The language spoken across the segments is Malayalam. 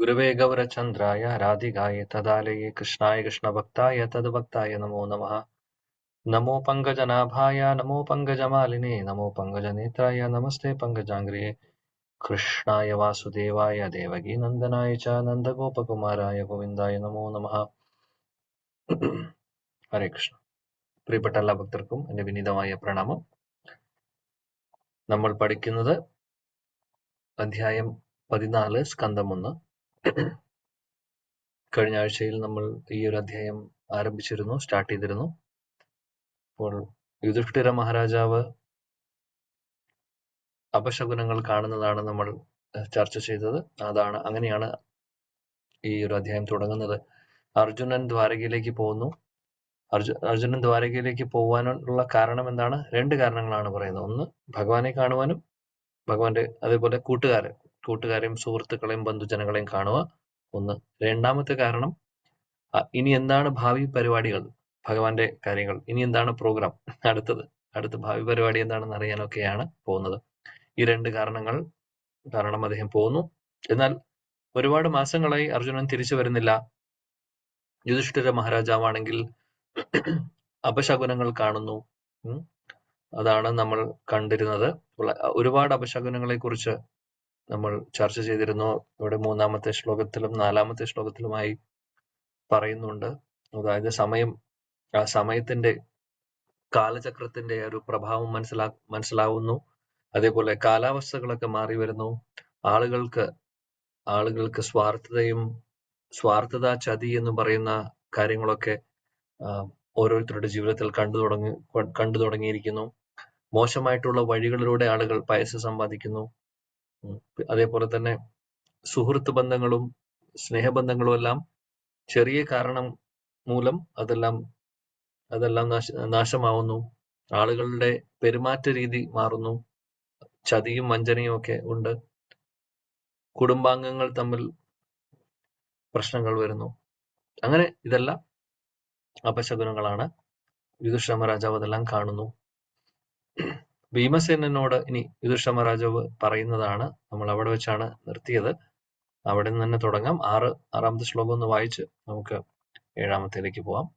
गुरवे गौरचन्द्राय राधिकाय तदालये कृष्णाय कृष्णभक्ताय तद्भक्ताय नमो नमः। नमो पङ्कजनाभाय नमो पङ्कजमालिने नमो पङ्कजनेत्राय नमस्ते पङ्कजाङ्घ्रिये। कृष्णाय वासुदेवाय देवकीनन्दनाय च नन्दगोपकुमाराय गोविन्दाय नमो नमः. ഹരേ കൃഷ്ണ. പ്രിയപ്പെട്ട എല്ലാ ഭക്തർക്കും എന്റെ വിനീതമായ പ്രണാമം. നമ്മൾ പഠിക്കുന്നത് അധ്യായം 14 സ്കന്ധം 1. കഴിഞ്ഞ ആഴ്ചയിൽ നമ്മൾ ഈ ഒരു അധ്യായം സ്റ്റാർട്ട് ചെയ്തിരുന്നു. അപ്പോൾ യുധിഷ്ഠിര മഹാരാജാവ് അപശകുനങ്ങൾ കാണുന്നതാണ് നമ്മൾ ചർച്ച ചെയ്തത്. അങ്ങനെയാണ് ഈ ഒരു അധ്യായം തുടങ്ങുന്നത്. അർജുനൻ ദ്വാരകയിലേക്ക് പോകുന്നു. അർജുനൻ ദ്വാരകയിലേക്ക് പോകാനുള്ള കാരണം എന്താണ്? 2 കാരണങ്ങളാണ് പറയുന്നത്. ഒന്ന്, ഭഗവാനെ കാണുവാനും ഭഗവാന്റെ അതേപോലെ കൂട്ടുകാരെയും സുഹൃത്തുക്കളെയും ബന്ധുജനങ്ങളെയും കാണുക ഒന്ന്. രണ്ടാമത്തെ കാരണം, ഇനി എന്താണ് ഭാവി പരിപാടികൾ, ഭഗവാന്റെ കാര്യങ്ങൾ, ഇനി എന്താണ് പ്രോഗ്രാം, അടുത്ത ഭാവി പരിപാടി എന്താണെന്ന് അറിയാനൊക്കെയാണ് പോകുന്നത്. ഈ 2 കാരണം അദ്ദേഹം പോകുന്നു. എന്നാൽ ഒരുപാട് മാസങ്ങളായി അർജുനൻ തിരിച്ചു വരുന്നില്ല. യുധിഷ്ഠിര മഹാരാജാവാണെങ്കിൽ അപശകുനങ്ങൾ കാണുന്നു. അതാണ് നമ്മൾ കണ്ടിരുന്നത്. ഒരുപാട് അപശകുനങ്ങളെ കുറിച്ച് നമ്മൾ ചർച്ച ചെയ്തിരുന്നു. ഇവിടെ 3-ാമത്തെ ശ്ലോകത്തിലും 4-ാമത്തെ ശ്ലോകത്തിലുമായി പറയുന്നുണ്ട്. അതായത് സമയത്തിന്റെ കാലചക്രത്തിന്റെ ഒരു പ്രഭാവം മനസ്സിലാവുന്നു. അതേപോലെ കാലാവസ്ഥകളൊക്കെ മാറി വരുന്നു. ആളുകൾക്ക് സ്വാർത്ഥത, ചതി എന്ന് പറയുന്ന കാര്യങ്ങളൊക്കെ ഓരോരുത്തരുടെ ജീവിതത്തിൽ കണ്ടു തുടങ്ങിയിരിക്കുന്നു. മോശമായിട്ടുള്ള വഴികളിലൂടെ ആളുകൾ പൈസ സമ്പാദിക്കുന്നു. അതേപോലെ തന്നെ സുഹൃത്ത് ബന്ധങ്ങളും സ്നേഹബന്ധങ്ങളും എല്ലാം ചെറിയ കാരണം മൂലം അതെല്ലാം നാശമാവുന്നു. ആളുകളുടെ പെരുമാറ്റ രീതി മാറുന്നു. ചതിയും വഞ്ചനയും ഒക്കെ ഉണ്ട്. കുടുംബാംഗങ്ങൾ തമ്മിൽ പ്രശ്നങ്ങൾ വരുന്നു. അങ്ങനെ ഇതെല്ലാം അപശകുനങ്ങളാണ്. യുധിഷ്ഠിര മഹാരാജാവ് അതെല്ലാം കാണുന്നു. ഭീമസേനോട് ഇനി യുധിഷ്ഠിര മഹാരാജാവ് പറയുന്നതാണ്. നമ്മൾ അവിടെ വെച്ചാണ് നിർത്തിയത്. അവിടെ നിന്ന് തന്നെ തുടങ്ങാം. 6-ാമത്തെ ശ്ലോകം ഒന്ന് വായിച്ച് നമുക്ക് 7-ാമത്തേലേക്ക് പോവാം.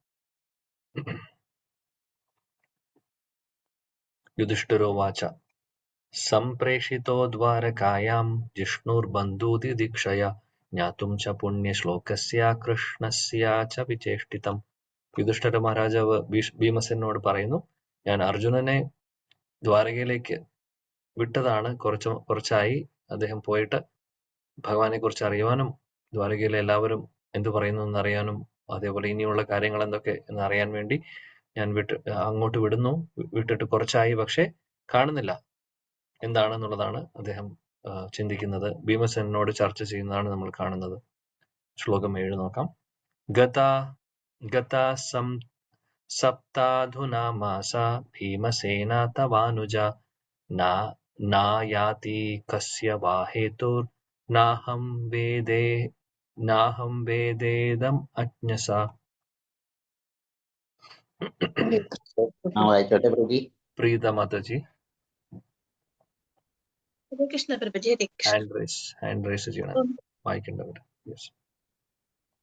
യുധിഷ്ഠിരോവാച സംപ്രേഷിതോ ദ്വാരകായാം ജിഷ്ണുർബന്ധൂതി ദീക്ഷയ ജ്ഞാതും ച പുണ്യശ്ലോകസ്യ കൃഷ്ണസ്യ ച വിചേഷ്ടിതം. യുധിഷ്ഠിര മഹാരാജാവ് ഭീമസേനോട് പറയുന്നു, ഞാൻ അർജുനനെ ദ്വാരകയിലേക്ക് വിട്ടതാണ്. കുറച്ചായി അദ്ദേഹം പോയിട്ട് ഭഗവാനെ കുറിച്ച് അറിയുവാനും ദ്വാരകയിലെ എല്ലാവരും എന്തു പറയുന്നു എന്നറിയാനും അതേപോലെ ഇനിയുള്ള കാര്യങ്ങൾ എന്തൊക്കെ എന്ന് അറിയാൻ വേണ്ടി ഞാൻ അങ്ങോട്ട് വിട്ടിട്ട് കുറച്ചായി, പക്ഷെ കാണുന്നില്ല എന്താണെന്നുള്ളതാണ് അദ്ദേഹം ചിന്തിക്കുന്നത്. ഭീമസേനോട് ചർച്ച ചെയ്യുന്നതാണ് നമ്മൾ കാണുന്നത്. ശ്ലോകം 7 നോക്കാം. ഗത സപ്താധുനാ മാസ ഭീമസേന തവാനുജ നായാതി കസ്യ വാ ഹേതുർ നാഹം വേദേദം അജ്ഞസ. പ്രീത മാതാജി ഹാൻഡ് റൈസ് ചെയ്യണം, വായിക്കേണ്ടവർ.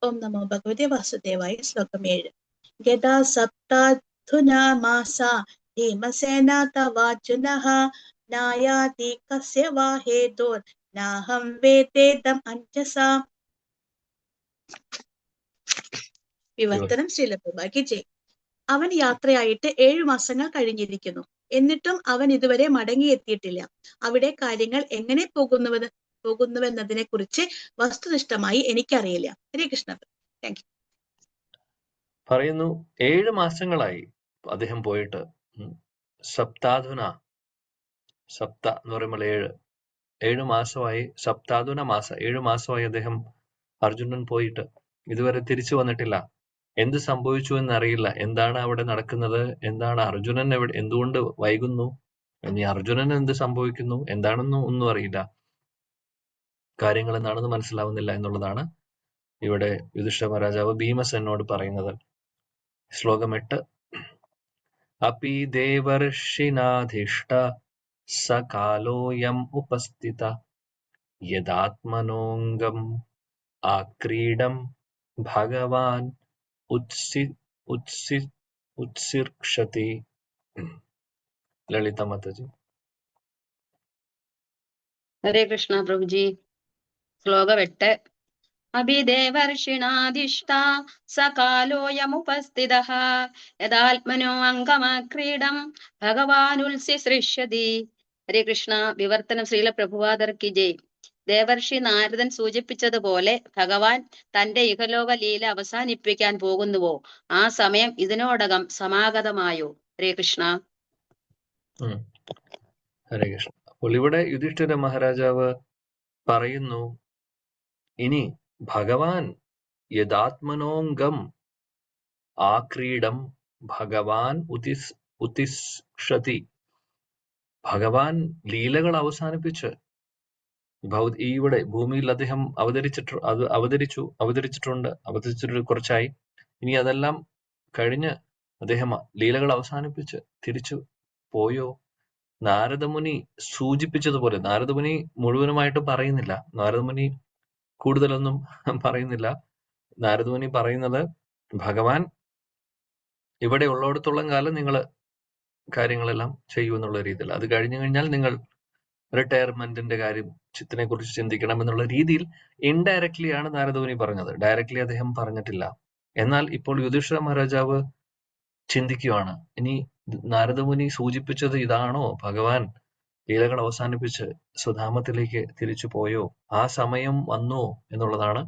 ഓം നമോ ഭഗവതേ വാസുദേവായ. ശ്ലോകം 7. ഗതാ സപ്താധുനാ മാസ ഭീമസേന തവാർജുനഃ നായാതി കസ്യ വാ ഹേതുർ നാഹം വേദേദം അഞ്ജസ. വിവർത്തനം ശ്രീല പ്രഭുപാദ് ജയ്. അവൻ യാത്രയായിട്ട് 7 മാസങ്ങൾ കഴിഞ്ഞിരിക്കുന്നു. എന്നിട്ടും അവൻ ഇതുവരെ മടങ്ങിയെത്തിയിട്ടില്ല. അവിടെ കാര്യങ്ങൾ എങ്ങനെ പോകുന്നുവെന്നതിനെ കുറിച്ച് വസ്തുനിഷ്ഠമായി എനിക്കറിയില്ല. ഹരേ കൃഷ്ണ. Thank you. പറയുന്നു 7 മാസങ്ങളായി അദ്ദേഹം പോയിട്ട്. സപ്താധുന, സപ്ത എന്ന് പറയുമ്പോൾ 7 മാസമായി. സപ്താധുന മാസ, 7 മാസമായി അദ്ദേഹം അർജുനൻ പോയിട്ട് ഇതുവരെ തിരിച്ചു വന്നിട്ടില്ല. എന്ത് സംഭവിച്ചു എന്നറിയില്ല. എന്താണ് അവിടെ നടക്കുന്നത്, എന്താണ് അർജുനൻ എന്തുകൊണ്ട് വൈകുന്നു, ഇനി അർജുനൻ എന്ത് സംഭവിക്കുന്നു എന്താണെന്നും ഒന്നും അറിയില്ല. കാര്യങ്ങൾ എന്താണെന്ന് മനസ്സിലാവുന്നില്ല എന്നുള്ളതാണ് ഇവിടെ യുധിഷ്ഠിര മഹാരാജാവ് ഭീമസേനോട് പറയുന്നത്. ശ്ലോകം 8. അപി ദേവർഷിനാധിഷ്ഠ സകാലോയം ഉപസ്ഥിത യദാത്മനോംഗം ആക്രീഡം ഭഗവാൻ ഉത്സി ഉത്സി ഉത്സിർക്ഷതി. ലളിത മാതാജി. ഹരേ കൃഷ്ണ പ്രഭുജി. ശ്ലോകം 8. അഭിദേവർഷിണാധിഷ്ഠാ സകാലോയമുപസ്ഥിതഃ യഥാത്മനോ അംഗമാക്രീഡം ഭഗവാനുത്സിസൃഷ്യതി. ഹരേ കൃഷ്ണ. വിവർത്തനം ശ്രീല പ്രഭുപാദർ കി ജയ്. ദേവർഷി നാരദൻ സൂചിപ്പിച്ചതുപോലെ ഭഗവാൻ തന്റെ ഇഹലോക ലീല അവസാനിപ്പിക്കാൻ പോകുന്നുവോ ആ സമയം ഇതിനോടകം സമാഗതമായോ? ഹരേ കൃഷ്ണ. ഹരേ കൃഷ്ണ. അപ്പോൾ ഇവിടെ യുധിഷ്ഠിര മഹാരാജാവ് പറയുന്നു, ഇനി ഭഗവാൻ യഥാത്മനോംഗം ആക്രീഡം ഭഗവാൻ ഉതിഷ്ക്ഷതി. ഭഗവാൻ ലീലകൾ അവസാനിപ്പിച്ച് ഇവിടെ ഭൂമിയിൽ അദ്ദേഹം അവതരിച്ചിട്ടുണ്ട് കുറച്ചായി. ഇനി അതെല്ലാം കഴിഞ്ഞ് അദ്ദേഹം ലീലകൾ അവസാനിപ്പിച്ച് തിരിച്ചു പോയോ? നാരദമുനി സൂചിപ്പിച്ചതുപോലെ, നാരദമുനി മുഴുവനുമായിട്ട് പറയുന്നില്ല, നാരദമുനി കൂടുതലൊന്നും പറയുന്നില്ല. നാരദമുനി പറയുന്നത്, ഭഗവാൻ ഇവിടെ ഉള്ളിടത്തോളം കാലം നിങ്ങൾ കാര്യങ്ങളെല്ലാം ചെയ്യൂ എന്നുള്ള രീതിയിൽ, അത് കഴിഞ്ഞു കഴിഞ്ഞാൽ നിങ്ങൾ റിട്ടയർമെന്റിന്റെ കാര്യത്തിനെ കുറിച്ച് ചിന്തിക്കണം എന്നുള്ള രീതിയിൽ ഇൻഡയറക്ട്ലി ആണ് നാരദമുനി പറഞ്ഞത്. ഡയറക്ട്ലി അദ്ദേഹം പറഞ്ഞിട്ടില്ല. എന്നാൽ ഇപ്പോൾ യുധിഷ്ഠിര മഹാരാജാവ് ചിന്തിക്കുകയാണ്, ഇനി നാരദമുനി സൂചിപ്പിച്ചത് ഇതാണോ? ഭഗവാൻ ലീലകൾ അവസാനിപ്പിച്ച് സ്വധാമത്തിലേക്ക് തിരിച്ചു പോയോ? ആ സമയം വന്നോ എന്നുള്ളതാണ്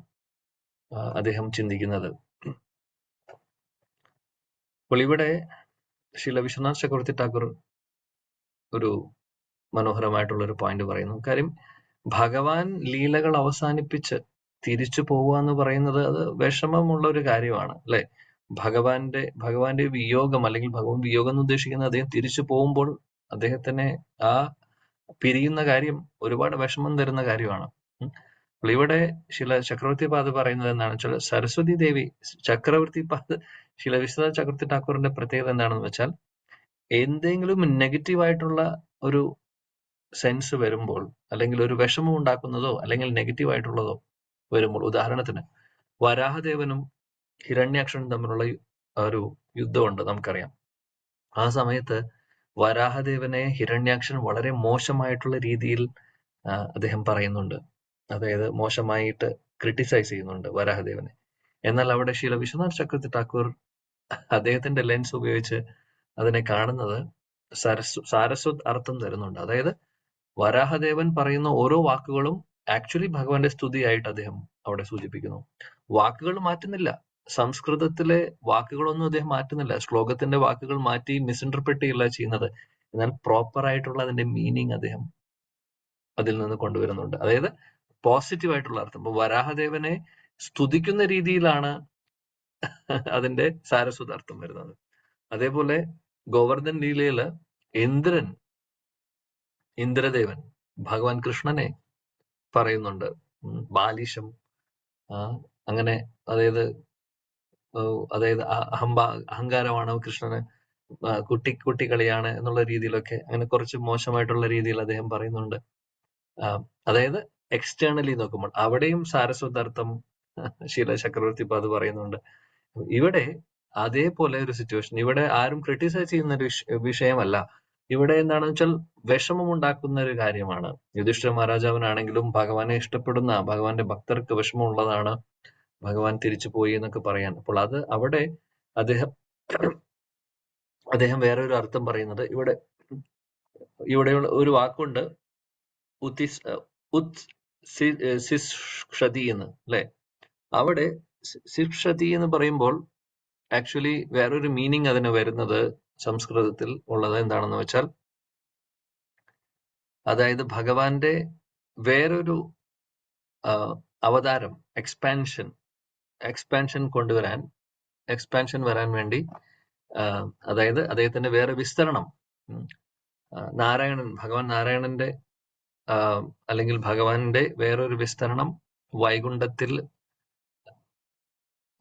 അദ്ദേഹം ചിന്തിക്കുന്നത്. അപ്പോൾ ഇവിടെ ശ്രീല വിശ്വനാഥ് ചക്രവർത്തി ഠാക്കൂർ ഒരു മനോഹരമായിട്ടുള്ള ഒരു പോയിന്റ് പറയുന്നു. കാര്യം ഭഗവാൻ ലീലകൾ അവസാനിപ്പിച്ച് തിരിച്ചു പോവുക എന്ന് പറയുന്നത് അത് വിഷമമുള്ള ഒരു കാര്യമാണ്, അല്ലെ? ഭഗവാന്റെ വിയോഗം, അല്ലെങ്കിൽ ഭഗവാൻ വിയോഗം എന്ന് ഉദ്ദേശിക്കുന്നത് അദ്ദേഹം തിരിച്ചു പോകുമ്പോൾ അദ്ദേഹത്തിനെ ആ പിരിയുന്ന കാര്യം ഒരുപാട് വിഷമം തരുന്ന കാര്യമാണ്. അപ്പോൾ ഇവിടെ ശില ചക്രവർത്തി പാദ് പറയുന്നത് എന്താണെന്ന് വെച്ചാൽ, സരസ്വതി ദേവി ചക്രവർത്തി പാദ് ശില വിശ്വനാഥ് ചക്രവർത്തി ഠാക്കൂറിന്റെ പ്രത്യേകത എന്താണെന്ന് വെച്ചാൽ, എന്തെങ്കിലും നെഗറ്റീവായിട്ടുള്ള ഒരു സെൻസ് വരുമ്പോൾ, അല്ലെങ്കിൽ ഒരു വിഷമം ഉണ്ടാക്കുന്നതോ അല്ലെങ്കിൽ നെഗറ്റീവ് ആയിട്ടുള്ളതോ വരുമ്പോൾ, ഉദാഹരണത്തിന് വരാഹദേവനും ഹിരണ്യാക്ഷനും തമ്മിലുള്ള ഒരു യുദ്ധമുണ്ട്, നമുക്കറിയാം. ആ സമയത്ത് വരാഹദേവനെ ഹിരണ്യാക്ഷൻ വളരെ മോശമായിട്ടുള്ള രീതിയിൽ അദ്ദേഹം പറയുന്നുണ്ട്, അതായത് മോശമായിട്ട് ക്രിട്ടിസൈസ് ചെയ്യുന്നുണ്ട് വരാഹദേവനെ. എന്നാൽ അവിടെ ശ്രീല വിശ്വനാഥ് ചക്രവർത്തി ഠാക്കൂർ അദ്ദേഹത്തിന്റെ ലെൻസ് ഉപയോഗിച്ച് അതിനെ കാണുന്നത് സാരസ്വത് അർത്ഥം തരുന്നുണ്ട്. അതായത് വരാഹദേവൻ പറയുന്ന ഓരോ വാക്കുകളും ആക്ച്വലി ഭഗവാന്റെ സ്തുതിയായിട്ട് അദ്ദേഹം അവിടെ സൂചിപ്പിക്കുന്നു. വാക്കുകൾ മാറ്റുന്നില്ല, സംസ്കൃതത്തിലെ വാക്കുകളൊന്നും അദ്ദേഹം മാറ്റുന്നില്ല, ശ്ലോകത്തിന്റെ വാക്കുകൾ മാറ്റി മിസ്ഇന്റർപ്രറ്റ് ചെയ്യില്ല ചെയ്യുന്നത്. എന്നാൽ പ്രോപ്പർ ആയിട്ടുള്ള അതിന്റെ മീനിങ് അദ്ദേഹം അതിൽ നിന്ന് കൊണ്ടുവരുന്നുണ്ട്, അതായത് പോസിറ്റീവ് ആയിട്ടുള്ള അർത്ഥം. ഇപ്പൊ വരാഹദേവനെ സ്തുതിക്കുന്ന രീതിയിലാണ് അതിന്റെ സാരസ്വത അർത്ഥം വരുന്നത്. അതേപോലെ ഗോവർദ്ധൻ ലീലയില് ഇന്ദ്രദേവൻ ഭഗവാൻ കൃഷ്ണനെ പറയുന്നുണ്ട് ബാലിശം, അങ്ങനെ, അതായത് അഹങ്കാരമാണ് കൃഷ്ണന്, കുട്ടിക്കളിയാണ് എന്നുള്ള രീതിയിലൊക്കെ, അങ്ങനെ കുറച്ച് മോശമായിട്ടുള്ള രീതിയിൽ അദ്ദേഹം പറയുന്നുണ്ട്. അതായത് എക്സ്റ്റേണലി നോക്കുമ്പോൾ അവിടെയും സാരസ്വതാർത്ഥം ശീല ചക്രവർത്തി അത് പറയുന്നുണ്ട്. ഇവിടെ അതേപോലെ ഒരു സിറ്റുവേഷൻ, ഇവിടെ ആരും ക്രിട്ടിസൈസ് ചെയ്യുന്ന ഒരു വിഷയമല്ല. ഇവിടെ എന്താണെന്ന് വെച്ചാൽ വിഷമം ഉണ്ടാക്കുന്ന ഒരു കാര്യമാണ്. യുധിഷ്ഠിര മഹാരാജാവിനാണെങ്കിലും ഭഗവാനെ ഇഷ്ടപ്പെടുന്ന ഭഗവാന്റെ ഭക്തർക്ക് വിഷമമുള്ളതാണ് ഭഗവാൻ തിരിച്ചു പോയി എന്നൊക്കെ പറയാൻ. അപ്പോൾ അത് അവിടെ അദ്ദേഹം വേറെ ഒരു അർത്ഥം പറയുന്നത്, ഇവിടെയുള്ള ഒരു വാക്കുണ്ട് ഉത്സിഷ്ക്ഷതി എന്ന്, അല്ലെ? അവിടെ ശിക്ഷതി എന്ന് പറയുമ്പോൾ ആക്ച്വലി വേറൊരു മീനിങ് അതിന് വരുന്നത് സംസ്കൃതത്തിൽ ഉള്ളത് എന്താണെന്ന് വെച്ചാൽ, അതായത് ഭഗവാന്റെ വേറൊരു അവതാരം, എക്സ്പാൻഷൻ കൊണ്ടുവരാൻ, എക്സ്പാൻഷൻ വരാൻ വേണ്ടി, അതായത് അദ്ദേഹത്തിന്റെ വേറെ വിസ്തരണം, ഭഗവാൻ നാരായണന്റെ അല്ലെങ്കിൽ ഭഗവാന്റെ വേറൊരു വിസ്തരണം വൈകുണ്ഠത്തിൽ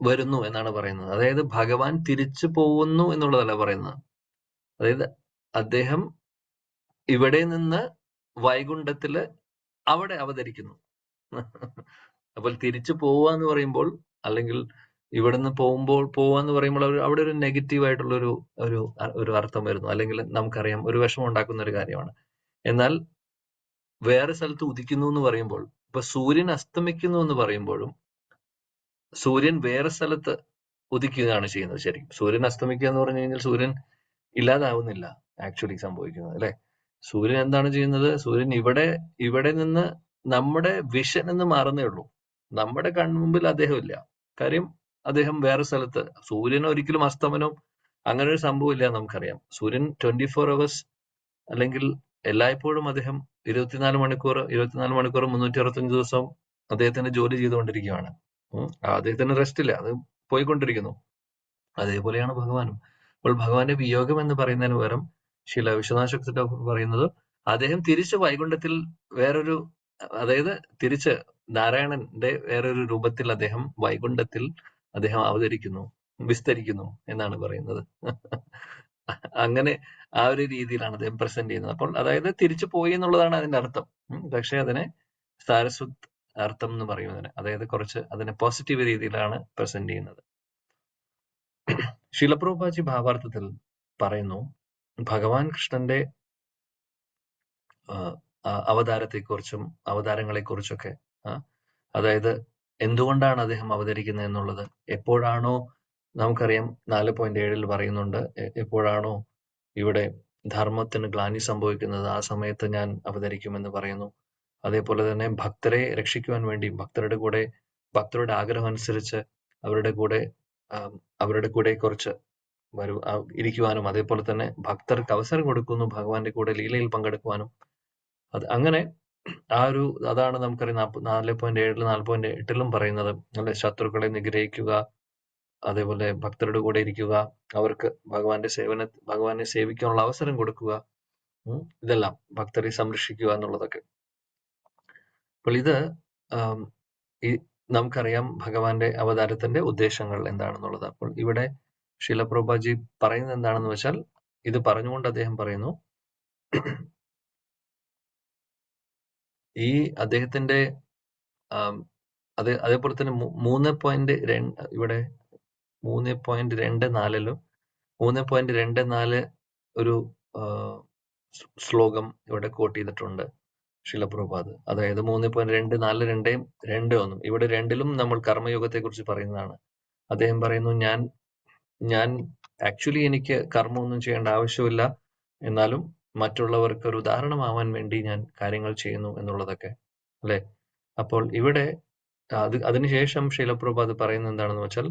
വരുന്നു എന്നാണ് പറയുന്നത്. അതായത് ഭഗവാൻ തിരിച്ചു പോകുന്നു എന്നുള്ളതല്ല പറയുന്നത്, അതായത് അദ്ദേഹം ഇവിടെ നിന്ന് വൈകുണ്ഠത്തില് അവിടെ അവതരിക്കുന്നു. അപ്പോൾ തിരിച്ചു പോവാന്ന് പറയുമ്പോൾ, അല്ലെങ്കിൽ ഇവിടുന്ന് പോവാന്ന് പറയുമ്പോൾ അവിടെ ഒരു നെഗറ്റീവ് ആയിട്ടുള്ള ഒരു അർത്ഥം വരുന്നു, അല്ലെങ്കിൽ നമുക്കറിയാം ഒരു വിഷമം ഉണ്ടാക്കുന്ന ഒരു കാര്യമാണ്. എന്നാൽ വേറെ സ്ഥലത്ത് ഉദിക്കുന്നു എന്ന് പറയുമ്പോൾ, ഇപ്പൊ സൂര്യൻ അസ്തമിക്കുന്നു എന്ന് പറയുമ്പോഴും സൂര്യൻ വേറെ സ്ഥലത്ത് ഉദിക്കുകയാണ് ചെയ്യുന്നത്. ശരിക്കും സൂര്യൻ അസ്തമിക്കുക എന്ന് പറഞ്ഞു കഴിഞ്ഞാൽ സൂര്യൻ ഇല്ലാതാവുന്നില്ല ആക്ച്വലി സംഭവിക്കുന്നത്, അല്ലെ? സൂര്യൻ എന്താണ് ചെയ്യുന്നത്? സൂര്യൻ ഇവിടെ നിന്ന് നമ്മുടെ വിഷൻ എന്ന് മാറുന്നേ ഉള്ളൂ. നമ്മുടെ കൺമുമ്പിൽ അദ്ദേഹം ഇല്ല. കാര്യം അദ്ദേഹം വേറെ സ്ഥലത്ത്. സൂര്യൻ ഒരിക്കലും അസ്തമനം അങ്ങനെ ഒരു സംഭവം ഇല്ല നമുക്കറിയാം. സൂര്യൻ 24 hours അല്ലെങ്കിൽ എല്ലായ്പ്പോഴും അദ്ദേഹം 24 മണിക്കൂർ 365 ദിവസം അദ്ദേഹത്തിന്റെ ജോലി ചെയ്തുകൊണ്ടിരിക്കുകയാണ്. അദ്ദേഹത്തിന് റെസ്റ്റ് ഇല്ല, അത് പോയിക്കൊണ്ടിരിക്കുന്നു. അതേപോലെയാണ് ഭഗവാനും. അപ്പോൾ ഭഗവാന്റെ വിയോഗം എന്ന് പറയുന്നതിന് പകരം ശില വിശ്വനാഥ ശക്തി പറയുന്നത് അദ്ദേഹം തിരിച്ച് വൈകുണ്ഠത്തിൽ വേറൊരു, അതായത് തിരിച്ച് നാരായണന്റെ വേറൊരു രൂപത്തിൽ അദ്ദേഹം വൈകുണ്ഠത്തിൽ അദ്ദേഹം വിസ്തരിക്കുന്നു എന്നാണ് പറയുന്നത്. അങ്ങനെ ആ ഒരു രീതിയിലാണ് അദ്ദേഹം പ്രസന്റ് ചെയ്യുന്നത്. അപ്പോൾ അതായത് തിരിച്ചു പോയി എന്നുള്ളതാണ് അതിന്റെ അർത്ഥം. പക്ഷെ അതിനെ സാരസ്വത് അർത്ഥം എന്ന് പറയുന്നതിന്, അതായത് കുറച്ച് അതിനെ പോസിറ്റീവ് രീതിയിലാണ് പ്രസന്റ് ചെയ്യുന്നത്. ശിലപ്രഭുപാദി ഭാവാർത്ഥത്തിൽ പറയുന്നു, ഭഗവാൻ കൃഷ്ണന്റെ അവതാരത്തെക്കുറിച്ചും അവതാരങ്ങളെക്കുറിച്ചൊക്കെ, അതായത് എന്തുകൊണ്ടാണ് അദ്ദേഹം അവതരിക്കുന്നത് എന്നുള്ളത്, എപ്പോഴാണോ നമുക്കറിയാം 4.7 പറയുന്നുണ്ട്, എപ്പോഴാണോ ഇവിടെ ധർമ്മത്തിന് ഗ്ലാനി സംഭവിക്കുന്നത് ആ സമയത്ത് ഞാൻ അവതരിക്കുമെന്ന് പറയുന്നു. അതേപോലെ തന്നെ ഭക്തരെ രക്ഷിക്കുവാൻ വേണ്ടി ഭക്തരുടെ ആഗ്രഹം അനുസരിച്ച് അവരുടെ കൂടെ കുറച്ച് ഇരിക്കുവാനും, അതേപോലെ തന്നെ ഭക്തർക്ക് അവസരം കൊടുക്കുന്നു ഭഗവാന്റെ കൂടെ ലീലയിൽ പങ്കെടുക്കുവാനും. അങ്ങനെ അതാണ് നമുക്കറിയാം 4.7 4.8 പറയുന്നത്, അല്ലെ? ശത്രുക്കളെ നിഗ്രഹിക്കുക, അതേപോലെ ഭക്തരുടെ കൂടെ ഇരിക്കുക, അവർക്ക് ഭഗവാനെ സേവിക്കാനുള്ള അവസരം കൊടുക്കുക, ഇതെല്ലാം ഭക്തരെ സംരക്ഷിക്കുക എന്നുള്ളതൊക്കെ. അപ്പോൾ ഇത് നമുക്കറിയാം ഭഗവാന്റെ അവതാരത്തിന്റെ ഉദ്ദേശങ്ങൾ എന്താണെന്നുള്ളത്. അപ്പോൾ ഇവിടെ ശിലപ്രഭുപാദി പറയുന്നത് എന്താണെന്ന് വെച്ചാൽ, ഇത് പറഞ്ഞുകൊണ്ട് അദ്ദേഹം പറയുന്നു, ഈ അദ്ദേഹത്തിന്റെ അതേപോലെ തന്നെ 3.2 ഇവിടെ 3.24 3.24 ഒരു ശ്ലോകം ഇവിടെ കോട്ട് ചെയ്തിട്ടുണ്ട് ശിലപ്രഭുപാദ്. അതായത് 3.24 2.1 ഇവിടെ രണ്ടിലും നമ്മൾ കർമ്മയോഗത്തെ കുറിച്ച് പറയുന്നതാണ്. അദ്ദേഹം പറയുന്നു, ഞാൻ ആക്ച്വലി എനിക്ക് കർമ്മമൊന്നും ചെയ്യേണ്ട ആവശ്യമില്ല, എന്നാലും മറ്റുള്ളവർക്ക് ഒരു ഉദാഹരണമാവാൻ വേണ്ടി ഞാൻ കാര്യങ്ങൾ ചെയ്യുന്നു എന്നുള്ളതൊക്കെ, അല്ലെ? അപ്പോൾ ഇവിടെ അതിനുശേഷം ശിലപ്രഭുപാദ് പറയുന്നത് എന്താണെന്ന് വെച്ചാൽ,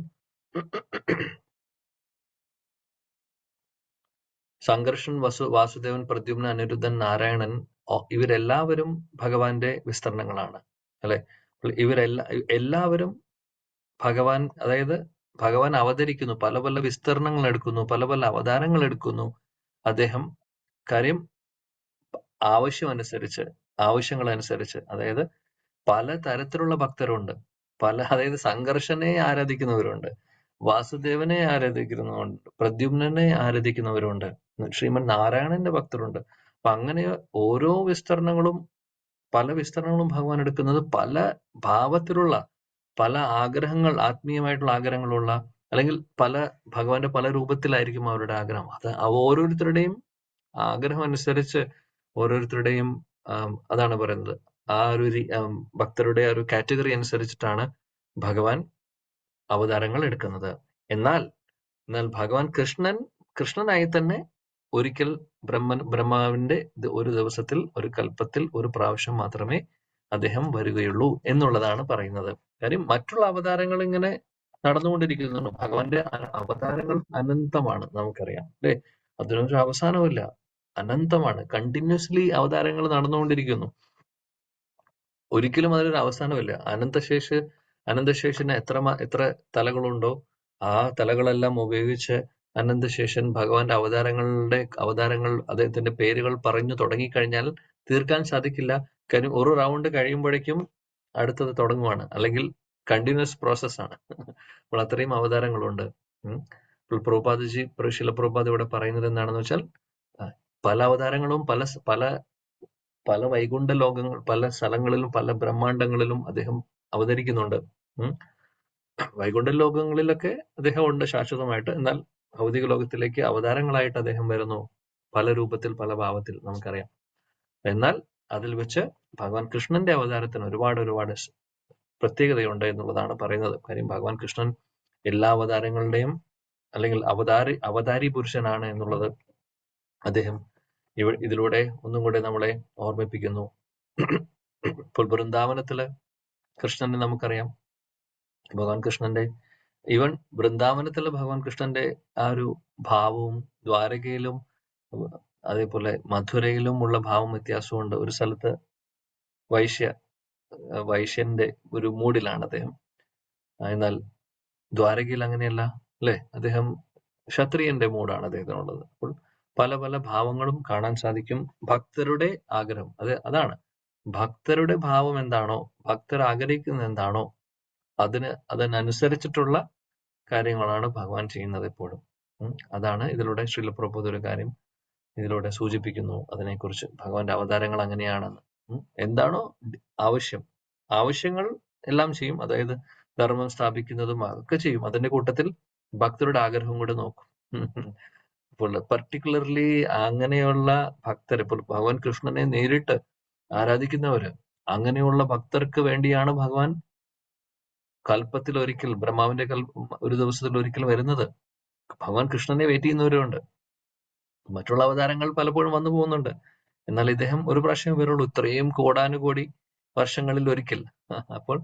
സംഘർഷൻ, വാസുദേവൻ, പ്രദ്യുമ്ന, അനിരുദ്ധൻ, നാരായണൻ ഇവരെല്ലാവരും ഭഗവാന്റെ വിസ്തരണങ്ങളാണ്, അല്ലെ? എല്ലാവരും അതായത് ഭഗവാൻ അവതരിക്കുന്നു, പല പല വിസ്തരണങ്ങൾ എടുക്കുന്നു, പല പല അവതാരങ്ങൾ എടുക്കുന്നു. അദ്ദേഹം കാര്യം ആവശ്യങ്ങളനുസരിച്ച്, അതായത് പല തരത്തിലുള്ള ഭക്തരുണ്ട്, അതായത് സംഘർഷനെ ആരാധിക്കുന്നവരുണ്ട്, വാസുദേവനെ ആരാധിക്കുന്നവരുണ്ട്, പ്രദ്യുമ്നെ ആരാധിക്കുന്നവരുണ്ട്, ശ്രീമൻ നാരായണന്റെ ഭക്തരുണ്ട്. അപ്പൊ അങ്ങനെ ഓരോ പല വിസ്തരണങ്ങളും ഭഗവാൻ എടുക്കുന്നത് പല ഭാവത്തിലുള്ള, പല ആഗ്രഹങ്ങൾ, ആത്മീയമായിട്ടുള്ള ആഗ്രഹങ്ങളുള്ള, അല്ലെങ്കിൽ ഭഗവാന്റെ പല രൂപത്തിലായിരിക്കും അവരുടെ ആഗ്രഹം. അത് ഓരോരുത്തരുടെയും ആഗ്രഹം അനുസരിച്ച്, ഓരോരുത്തരുടെയും അതാണ് പറയുന്നത്, ആ ഒരു ഭക്തരുടെ ഒരു കാറ്റഗറി അനുസരിച്ചിട്ടാണ് ഭഗവാൻ അവതാരങ്ങൾ എടുക്കുന്നത്. എന്നാൽ ഭഗവാൻ കൃഷ്ണനായി തന്നെ ഒരിക്കൽ ബ്രഹ്മാവിന്റെ ഒരു ദിവസത്തിൽ, ഒരു കൽപ്പത്തിൽ ഒരു പ്രാവശ്യം മാത്രമേ അദ്ദേഹം വരികയുള്ളൂ എന്നുള്ളതാണ് പറയുന്നത്. കാര്യം മറ്റുള്ള അവതാരങ്ങൾ ഇങ്ങനെ നടന്നുകൊണ്ടിരിക്കുന്നു. ഭഗവാന്റെ അവതാരങ്ങൾ അനന്തമാണ്, നമുക്കറിയാം, അല്ലെ? അതിനൊരു അവസാനമില്ല, അനന്തമാണ്. കണ്ടിന്യൂസ്ലി അവതാരങ്ങൾ നടന്നുകൊണ്ടിരിക്കുന്നു, ഒരിക്കലും അതിനൊരു അവസാനമില്ല. അനന്തശേഷന് എത്ര തലകളുണ്ടോ ആ തലകളെല്ലാം ഉപയോഗിച്ച് അനന്തശേഷൻ ഭഗവാന്റെ അവതാരങ്ങൾ അദ്ദേഹത്തിന്റെ പേരുകൾ പറഞ്ഞു തുടങ്ങിക്കഴിഞ്ഞാൽ തീർക്കാൻ സാധിക്കില്ല. കാര്യം ഒരു റൗണ്ട് കഴിയുമ്പോഴേക്കും അടുത്തത് തുടങ്ങുവാണ്, അല്ലെങ്കിൽ കണ്ടിന്യൂസ് പ്രോസസ്സാണ്. അപ്പോൾ അത്രയും അവതാരങ്ങളുണ്ട്. ശിലപ്രഭുപാദ് ഇവിടെ പറയുന്നത് എന്താണെന്ന് വെച്ചാൽ, പല അവതാരങ്ങളും പല വൈകുണ്ഠ ലോകങ്ങൾ, പല സ്ഥലങ്ങളിലും, പല ബ്രഹ്മാണ്ടങ്ങളിലും അദ്ദേഹം അവതരിക്കുന്നുണ്ട്. വൈകുണ്ഠ ലോകങ്ങളിലൊക്കെ അദ്ദേഹം ഉണ്ട് ശാശ്വതമായിട്ട്. എന്നാൽ ഭൗതിക ലോകത്തിലേക്ക് അവതാരങ്ങളായിട്ട് അദ്ദേഹം വരുന്നു, പല രൂപത്തിൽ പല ഭാവത്തിൽ നമുക്കറിയാം. എന്നാൽ അതിൽ വെച്ച് ഭഗവാൻ കൃഷ്ണന്റെ അവതാരത്തിന് ഒരുപാട് പ്രത്യേകതയുണ്ട് എന്നുള്ളതാണ് പറയുന്നത്. കാര്യം ഭഗവാൻ കൃഷ്ണൻ എല്ലാ അവതാരങ്ങളുടെയും അല്ലെങ്കിൽ അവതാരി പുരുഷനാണ് എന്നുള്ളത് അദ്ദേഹം ഇതിലൂടെ ഒന്നും കൂടെ നമ്മളെ ഓർമ്മിപ്പിക്കുന്നു. ഇപ്പോൾ വൃന്ദാവനത്തില് കൃഷ്ണനെ നമുക്കറിയാം. ഭഗവാൻ കൃഷ്ണന്റെ ഈവൻ വൃന്ദാവനത്തിലെ ഭഗവാൻ കൃഷ്ണന്റെ ആ ഒരു ഭാവവും ദ്വാരകയിലും അതേപോലെ മധുരയിലും ഉള്ള ഭാവം വ്യത്യാസമുണ്ട്. ഒരു സ്ഥലത്ത് വൈശ്യന്റെ ഒരു മൂഡിലാണ് അദ്ദേഹം, എന്നാൽ ദ്വാരകയിൽ അങ്ങനെയല്ല, അല്ലെ? അദ്ദേഹം ക്ഷത്രിയന്റെ മൂഡാണ് അദ്ദേഹത്തിനുള്ളത്. അപ്പോൾ പല പല ഭാവങ്ങളും കാണാൻ സാധിക്കും. ഭക്തരുടെ ആഗ്രഹം അതാണ് ഭക്തരുടെ ഭാവം എന്താണോ, ഭക്തർ ആഗ്രഹിക്കുന്നത് എന്താണോ അതിനനുസരിച്ചിട്ടുള്ള കാര്യങ്ങളാണ് ഭഗവാൻ ചെയ്യുന്നത് എപ്പോഴും. അതാണ് ഇതിലൂടെ ശ്രീല പ്രഭുപാദ് ഒരു കാര്യം ഇതിലൂടെ സൂചിപ്പിക്കുന്നു. അതിനെക്കുറിച്ച് ഭഗവാന്റെ അവതാരങ്ങൾ അങ്ങനെയാണെന്ന്. എന്താണോ ആവശ്യങ്ങൾ എല്ലാം ചെയ്യും. അതായത് ധർമ്മം സ്ഥാപിക്കുന്നതും ഒക്കെ ചെയ്യും. അതിന്റെ കൂട്ടത്തിൽ ഭക്തരുടെ ആഗ്രഹം കൂടെ നോക്കും. അപ്പോൾ പർട്ടിക്കുലർലി അങ്ങനെയുള്ള ഭക്തർ, ഇപ്പോൾ ഭഗവാൻ കൃഷ്ണനെ നേരിട്ട് ആരാധിക്കുന്നവര്, അങ്ങനെയുള്ള ഭക്തർക്ക് വേണ്ടിയാണ് ഭഗവാൻ കൽപ്പത്തിൽ ഒരിക്കൽ, ബ്രഹ്മാവിന്റെ ഒരു ദിവസത്തിൽ ഒരിക്കൽ വരുന്നത്. ഭഗവാൻ കൃഷ്ണനെ വെയിറ്റ് ചെയ്യുന്നവരുണ്ട്. മറ്റുള്ള അവതാരങ്ങൾ പലപ്പോഴും വന്നു പോകുന്നുണ്ട്. എന്നാൽ ഇദ്ദേഹം ഒരു പ്രാവശ്യം വരുള്ളൂ, ഇത്രയും കോടാനുകോടി വർഷങ്ങളിൽ ഒരിക്കൽ. അപ്പോൾ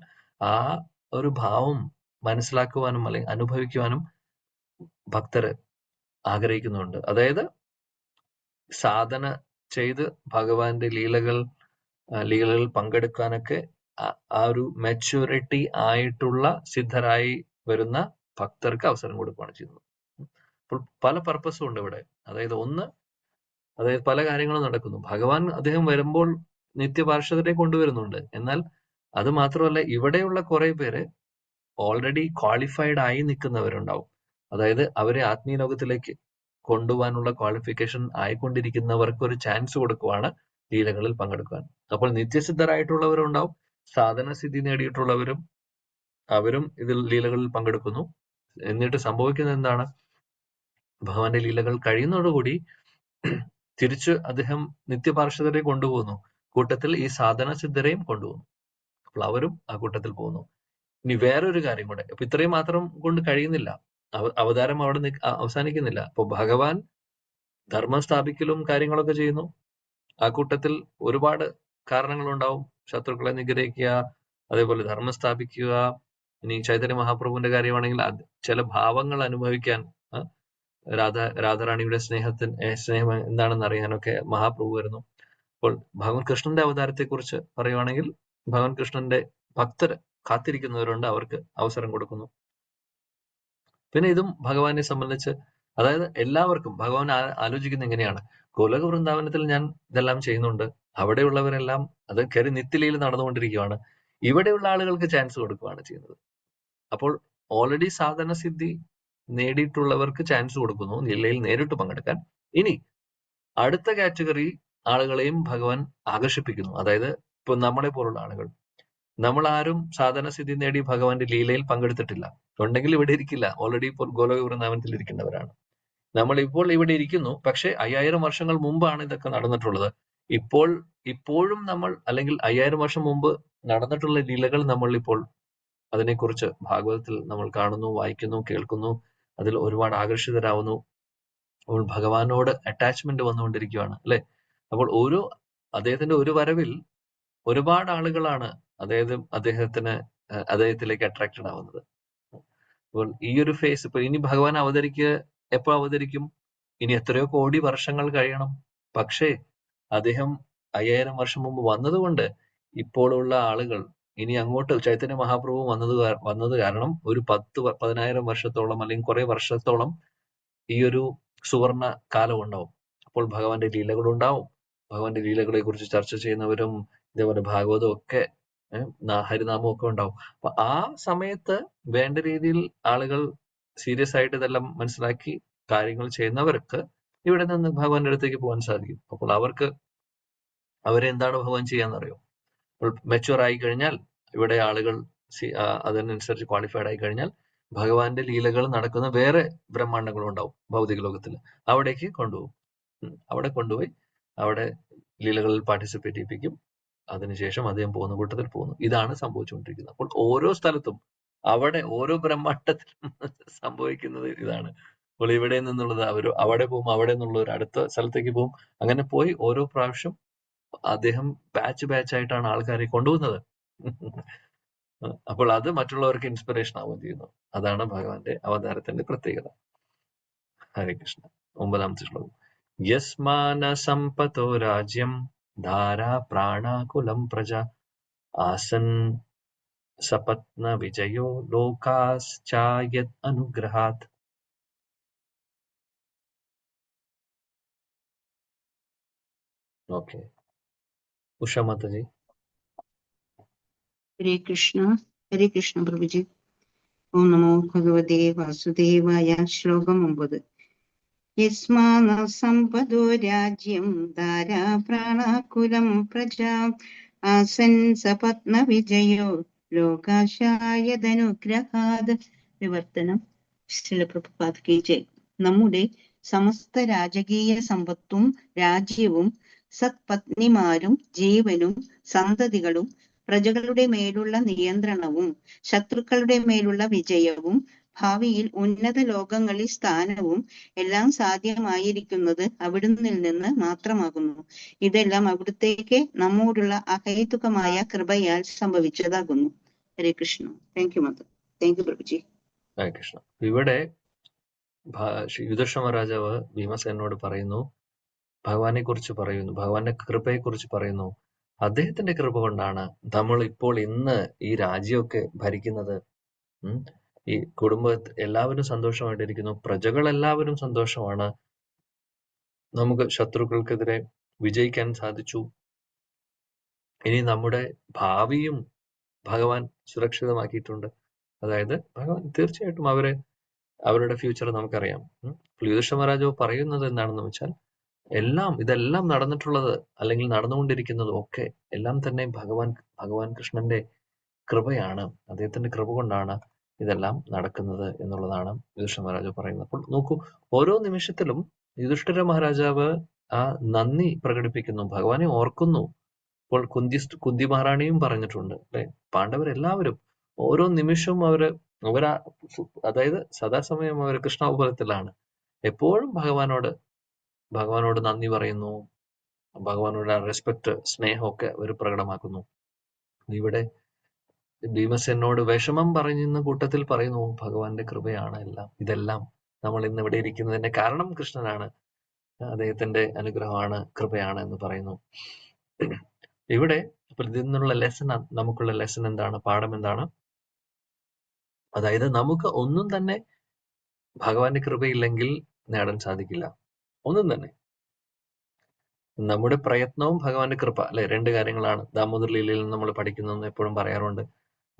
ആ ഒരു ഭാവം മനസ്സിലാക്കുവാനും അല്ലെങ്കിൽ അനുഭവിക്കുവാനും ഭക്തര് ആഗ്രഹിക്കുന്നുണ്ട്. അതായത് സാധന ചെയ്ത് ഭഗവാന്റെ ലീലകളിൽ പങ്കെടുക്കാനൊക്കെ ആ ഒരു മെച്യൂരിറ്റി ആയിട്ടുള്ള സിദ്ധരായി വരുന്ന ഭക്തർക്ക് അവസരം കൊടുക്കുകയാണ് ചെയ്യുന്നത്. അപ്പോൾ പല പർപ്പസും ഉണ്ട് ഇവിടെ. അതായത് പല കാര്യങ്ങളും നടക്കുന്നു. ഭഗവാൻ അദ്ദേഹം വരുമ്പോൾ നിത്യപാർഷദരെ കൊണ്ടുവരുന്നുണ്ട്. എന്നാൽ അത് മാത്രമല്ല, ഇവിടെയുള്ള കുറെ പേര് ഓൾറെഡി ക്വാളിഫൈഡ് ആയി നിൽക്കുന്നവരുണ്ടാവും. അതായത് അവരെ ആത്മീയ ലോകത്തിലേക്ക് കൊണ്ടുപോകാനുള്ള ക്വാളിഫിക്കേഷൻ ആയിക്കൊണ്ടിരിക്കുന്നവർക്ക് ഒരു ചാൻസ് കൊടുക്കുവാണ് ലീലകളിൽ പങ്കെടുക്കാൻ. അപ്പോൾ നിത്യസിദ്ധരായിട്ടുള്ളവരുണ്ടാവും, സാധനസിദ്ധി നേടിയിട്ടുള്ളവരും അവരും ഇതിൽ ലീലകളിൽ പങ്കെടുക്കുന്നു. എന്നിട്ട് സംഭവിക്കുന്നത് എന്താണ്? ഭഗവാന്റെ ലീലകൾ കഴിയുന്നതോടുകൂടി തിരിച്ച് അദ്ദേഹം നിത്യപാർഷദരെ കൊണ്ടുപോകുന്നു. കൂട്ടത്തിൽ ഈ സാധനസിദ്ധരെയും കൊണ്ടുപോകുന്നു. അപ്പോൾ അവരും ആ കൂട്ടത്തിൽ പോകുന്നു. ഇനി വേറൊരു കാര്യം കൂടെ, അപ്പൊ ഇത്രയും മാത്രം കൊണ്ട് കഴിയുന്നില്ല, അവതാരം അവിടെ അവസാനിക്കുന്നില്ല. അപ്പൊ ഭഗവാൻ ധർമ്മം സ്ഥാപിക്കലും കാര്യങ്ങളൊക്കെ ചെയ്യുന്നു. ആ കൂട്ടത്തിൽ ഒരുപാട് കാരണങ്ങളുണ്ടാവും. ശത്രുക്കളെ നിഗ്രഹിക്കുക, അതേപോലെ ധർമ്മം സ്ഥാപിക്കുക. ഇനി ചൈതന്യ മഹാപ്രഭുവിന്റെ കാര്യമാണെങ്കിൽ ചില ഭാവങ്ങൾ അനുഭവിക്കാൻ, രാധാറാണിയുടെ സ്നേഹം എന്താണെന്ന് അറിയാനൊക്കെ മഹാപ്രഭു വരുന്നു. അപ്പോൾ ഭഗവാൻ കൃഷ്ണന്റെ അവതാരത്തെ കുറിച്ച് പറയുവാണെങ്കിൽ, ഭഗവാൻ കൃഷ്ണന്റെ ഭക്തർ കാത്തിരിക്കുന്നവരുണ്ട്, അവർക്ക് അവസരം കൊടുക്കുന്നു. പിന്നെ ഇതും ഭഗവാനെ സംബന്ധിച്ച്, അതായത് എല്ലാവർക്കും ഭഗവാൻ ആലോചിക്കുന്ന എങ്ങനെയാണ്, ഗോലോക വൃന്ദാവനത്തിൽ ഞാൻ ഇതെല്ലാം ചെയ്യുന്നുണ്ട്, അവിടെയുള്ളവരെല്ലാം അത് കയറി നിത്യലയിൽ നടന്നുകൊണ്ടിരിക്കുകയാണ്, ഇവിടെയുള്ള ആളുകൾക്ക് ചാൻസ് കൊടുക്കുകയാണ് ചെയ്യുന്നത്. അപ്പോൾ ഓൾറെഡി സാധന സിദ്ധി നേടിയിട്ടുള്ളവർക്ക് ചാൻസ് കൊടുക്കുന്നു ലീലയിൽ നേരിട്ട് പങ്കെടുക്കാൻ. ഇനി അടുത്ത കാറ്റഗറി ആളുകളെയും ഭഗവാൻ ആകർഷിപ്പിക്കുന്നു. അതായത് ഇപ്പൊ നമ്മളെ പോലുള്ള ആളുകൾ, നമ്മൾ ആരും സാധനസിദ്ധി നേടി ഭഗവാന്റെ ലീലയിൽ പങ്കെടുത്തിട്ടില്ല. ഉണ്ടെങ്കിൽ ഇവിടെ ഇരിക്കില്ല, ഓൾറെഡി ഇപ്പോൾ ഗോലോക വൃന്ദാവനത്തിൽ ഇരിക്കുന്നവരാണ്. നമ്മൾ ഇപ്പോൾ ഇവിടെ ഇരിക്കുന്നു, പക്ഷെ 5000 വർഷങ്ങൾ മുമ്പാണ് ഇതൊക്കെ നടന്നിട്ടുള്ളത്. ഇപ്പോഴും നമ്മൾ, അല്ലെങ്കിൽ 5000 വർഷം മുമ്പ് നടന്നിട്ടുള്ള ലീലകൾ നമ്മൾ ഇപ്പോൾ അതിനെക്കുറിച്ച് ഭാഗവതത്തിൽ നമ്മൾ കാണുന്നു, വായിക്കുന്നു, കേൾക്കുന്നു, അതിൽ ഒരുപാട് ആകർഷിതരാവുന്നു. അപ്പോൾ ഭഗവാനോട് അറ്റാച്ച്മെന്റ് വന്നുകൊണ്ടിരിക്കുകയാണ്, അല്ലെ? അപ്പോൾ അദ്ദേഹത്തിന്റെ ഒരു വരവിൽ ഒരുപാട് ആളുകളാണ് അദ്ദേഹത്തിലേക്ക് അട്രാക്റ്റഡ് ആവുന്നത്. അപ്പോൾ ഈ ഒരു ഫേസ്, ഇപ്പൊ ഇനി ഭഗവാൻ എപ്പോ അവതരിക്കും? ഇനി എത്രയോ കോടി വർഷങ്ങൾ കഴിയണം. പക്ഷേ അദ്ദേഹം 5000 വർഷം മുമ്പ് വന്നതുകൊണ്ട് ഇപ്പോഴുള്ള ആളുകൾ, ഇനി അങ്ങോട്ട് ചൈതന്യ മഹാപ്രഭു വന്നത് കാരണം ഒരു 10,000 വർഷത്തോളം അല്ലെങ്കിൽ കുറെ വർഷത്തോളം ഈ ഒരു സുവർണ കാലം ഉണ്ടാവും. അപ്പോൾ ഭഗവാന്റെ ലീലകളുണ്ടാവും. ഭഗവാന്റെ ലീലകളെ കുറിച്ച് ചർച്ച ചെയ്യുന്നവരും ഇതേപോലെ ഭാഗവതം ഒക്കെ, ഹരിനാമം ഒക്കെ ഉണ്ടാവും. അപ്പൊ ആ സമയത്ത് വേണ്ട രീതിയിൽ ആളുകൾ സീരിയസ് ആയിട്ട് ഇതെല്ലാം മനസ്സിലാക്കി കാര്യങ്ങൾ ചെയ്യുന്നവർക്ക് ഇവിടെ നിന്ന് ഭഗവാന്റെ അടുത്തേക്ക് പോകാൻ സാധിക്കും. അപ്പോൾ അവരെന്താണ് ഭഗവാൻ ചെയ്യാന്നറിയോ? അപ്പോൾ മെച്ചുവർ ആയി കഴിഞ്ഞാൽ ഇവിടെ ആളുകൾ അതിനനുസരിച്ച് ക്വാളിഫൈഡ് ആയി കഴിഞ്ഞാൽ ഭഗവാന്റെ ലീലകൾ നടക്കുന്ന വേറെ ബ്രഹ്മാണ്ടങ്ങളും ഉണ്ടാവും ഭൗതിക ലോകത്തിൽ. അവിടേക്ക് കൊണ്ടുപോകും. അവിടെ കൊണ്ടുപോയി അവിടെ ലീലകളിൽ പാർട്ടിസിപ്പേറ്റ് ചെയ്യിപ്പിക്കും. അതിനുശേഷം അദ്ദേഹം പോകുന്ന കൂട്ടത്തിൽ പോകുന്നു. ഇതാണ് സംഭവിച്ചുകൊണ്ടിരിക്കുന്നത്. അപ്പോൾ ഓരോ സ്ഥലത്തും അവിടെ ഓരോ ബ്രഹ്മാണ്ടത്തിലും സംഭവിക്കുന്നത് ഇതാണ്. അപ്പോൾ ഇവിടെ നിന്നുള്ളത് അവിടെ പോകും, അവിടെ നിന്നുള്ള ഒരു അടുത്ത സ്ഥലത്തേക്ക് പോകും. അങ്ങനെ പോയി ഓരോ പ്രാവശ്യം അദ്ദേഹം ബാച്ച് ആയിട്ടാണ് ആൾക്കാരെ കൊണ്ടുപോകുന്നത്. അപ്പോൾ അത് മറ്റുള്ളവർക്ക് ഇൻസ്പിറേഷൻ ആവുകയും ചെയ്യുന്നു. അതാണ് ഭഗവാന്റെ അവതാരത്തിന്റെ പ്രത്യേകത. ഹരേ കൃഷ്ണ. 9ാമത്തെ ശ്ലോകം. യസ്മാന സമ്പത്തോ രാജ്യം ധാരാ പ്രാണാകുലം പ്രജ ആസൻ സപത്ന വിജയോ ലോകാശ്ചായത് അനുഗ്രഹാത്. ഓക്കെ, ഉഷ മാതാജി. ഹരേ കൃഷ്ണ പ്രഭുജി. ഓം നമോ ഭഗവതേ വാസുദേവായ. ശ്ലോകം 9. യസ്മാന സമ്പദോ രാജ്യം ധാരാ പ്രാണാകുലം പ്രജാ ആസൻ സപത്ന വിജയോ ലോകാശായതനുഗ്രഹാത്. വിവർത്തനം. ശ്രീല പ്രഭുപാദ് കി ജയ്. നമ്മുടെ സമസ്ത രാജകീയ സമ്പത്തും രാജ്യവും സത്പത്നിമാരും ജീവനും സന്തതികളും പ്രജകളുടെ മേലുള്ള നിയന്ത്രണവും ശത്രുക്കളുടെ മേലുള്ള വിജയവും ഭാവിയിൽ ഉന്നത ലോകങ്ങളിൽ സ്ഥാനവും എല്ലാം സാധ്യമായിരിക്കുന്നത് അവിടുന്നിൽ നിന്ന് മാത്രമാകുന്നു. ഇതെല്ലാം അവിടുത്തേക്ക് നമ്മോടുള്ള അഹേതുകമായ കൃപയാൽ സംഭവിച്ചതാകുന്നു. Hare Krishna. Thank you mother. Thank you പ്രഭുജി. ഹരേ കൃഷ്ണ. ഇവിടെ യുധിഷ്ഠിര മഹാരാജാവ് ഭീമസേനോട് പറയുന്നു, ഭഗവാനെ കുറിച്ച് പറയുന്നു, ഭഗവാന്റെ കൃപയെ കുറിച്ച് പറയുന്നു. അദ്ദേഹത്തിന്റെ കൃപ കൊണ്ടാണ് നമ്മൾ ഇപ്പോൾ ഇന്ന് ഈ രാജ്യമൊക്കെ ഭരിക്കുന്നത്. ഈ എല്ലാവരും സന്തോഷമായിട്ടിരിക്കുന്നു, പ്രജകൾ എല്ലാവരും സന്തോഷമാണ്, നമുക്ക് ശത്രുക്കൾക്കെതിരെ വിജയിക്കാൻ സാധിച്ചു. ഇനി നമ്മുടെ ഭാവിയും ഭഗവാൻ സുരക്ഷിതമാക്കിയിട്ടുണ്ട്. അതായത് ഭഗവാൻ തീർച്ചയായിട്ടും അവരുടെ ഫ്യൂച്ചർ നമുക്കറിയാം. യുധിഷ്ഠിര മഹാരാജാവ് പറയുന്നത് എന്താണെന്ന് വെച്ചാൽ, ഇതെല്ലാം നടന്നിട്ടുള്ളത് അല്ലെങ്കിൽ നടന്നുകൊണ്ടിരിക്കുന്നതും ഒക്കെ എല്ലാം തന്നെ ഭഗവാൻ കൃഷ്ണന്റെ കൃപയാണ്. അദ്ദേഹത്തിന്റെ കൃപ കൊണ്ടാണ് ഇതെല്ലാം നടക്കുന്നത് എന്നുള്ളതാണ് യുധിഷ്ഠിര മഹാരാജാവ് പറയുന്നത്. അപ്പോൾ നോക്കൂ, ഓരോ നിമിഷത്തിലും യുധിഷ്ഠിര മഹാരാജാവ് ആ നന്ദി പ്രകടിപ്പിക്കുന്നു, ഭഗവാനെ ഓർക്കുന്നു. ഇപ്പോൾ കുന്തി മഹാറാണിയും പറഞ്ഞിട്ടുണ്ട് അല്ലെ, പാണ്ഡവരെല്ലാവരും ഓരോ നിമിഷവും അതായത് സദാസമയം അവർ കൃഷ്ണോപരത്തിലാണ്. എപ്പോഴും ഭഗവാനോട് നന്ദി പറയുന്നു, ഭഗവാനോട് റെസ്പെക്ട്, സ്നേഹമൊക്കെ അവർ പ്രകടമാക്കുന്നു. ഇവിടെ ഭീമസേനോട് വിഷമം പറയുന്ന കൂട്ടത്തിൽ പറയുന്നു, ഭഗവാന്റെ കൃപയാണ് ഇതെല്ലാം നമ്മൾ ഇന്ന് ഇവിടെ ഇരിക്കുന്നതിന്റെ കാരണം കൃഷ്ണനാണ്, അദ്ദേഹത്തിന്റെ അനുഗ്രഹമാണ്, കൃപയാണ് എന്ന് പറയുന്നു. ഇവിടെ ഇതിൽ നിന്നുള്ള നമുക്കുള്ള ലെസൺ എന്താണ്, പാഠം എന്താണ്? അതായത് നമുക്ക് ഒന്നും തന്നെ ഭഗവാന്റെ കൃപയില്ലെങ്കിൽ നേടാൻ സാധിക്കില്ല, ഒന്നും തന്നെ. നമ്മുടെ പ്രയത്നവും ഭഗവാന്റെ കൃപ അല്ലെ, 2 കാര്യങ്ങളാണ്. ദാമോദർ ലീലയിൽ നമ്മൾ പഠിക്കുന്നതെന്ന് എപ്പോഴും പറയാറുണ്ട്.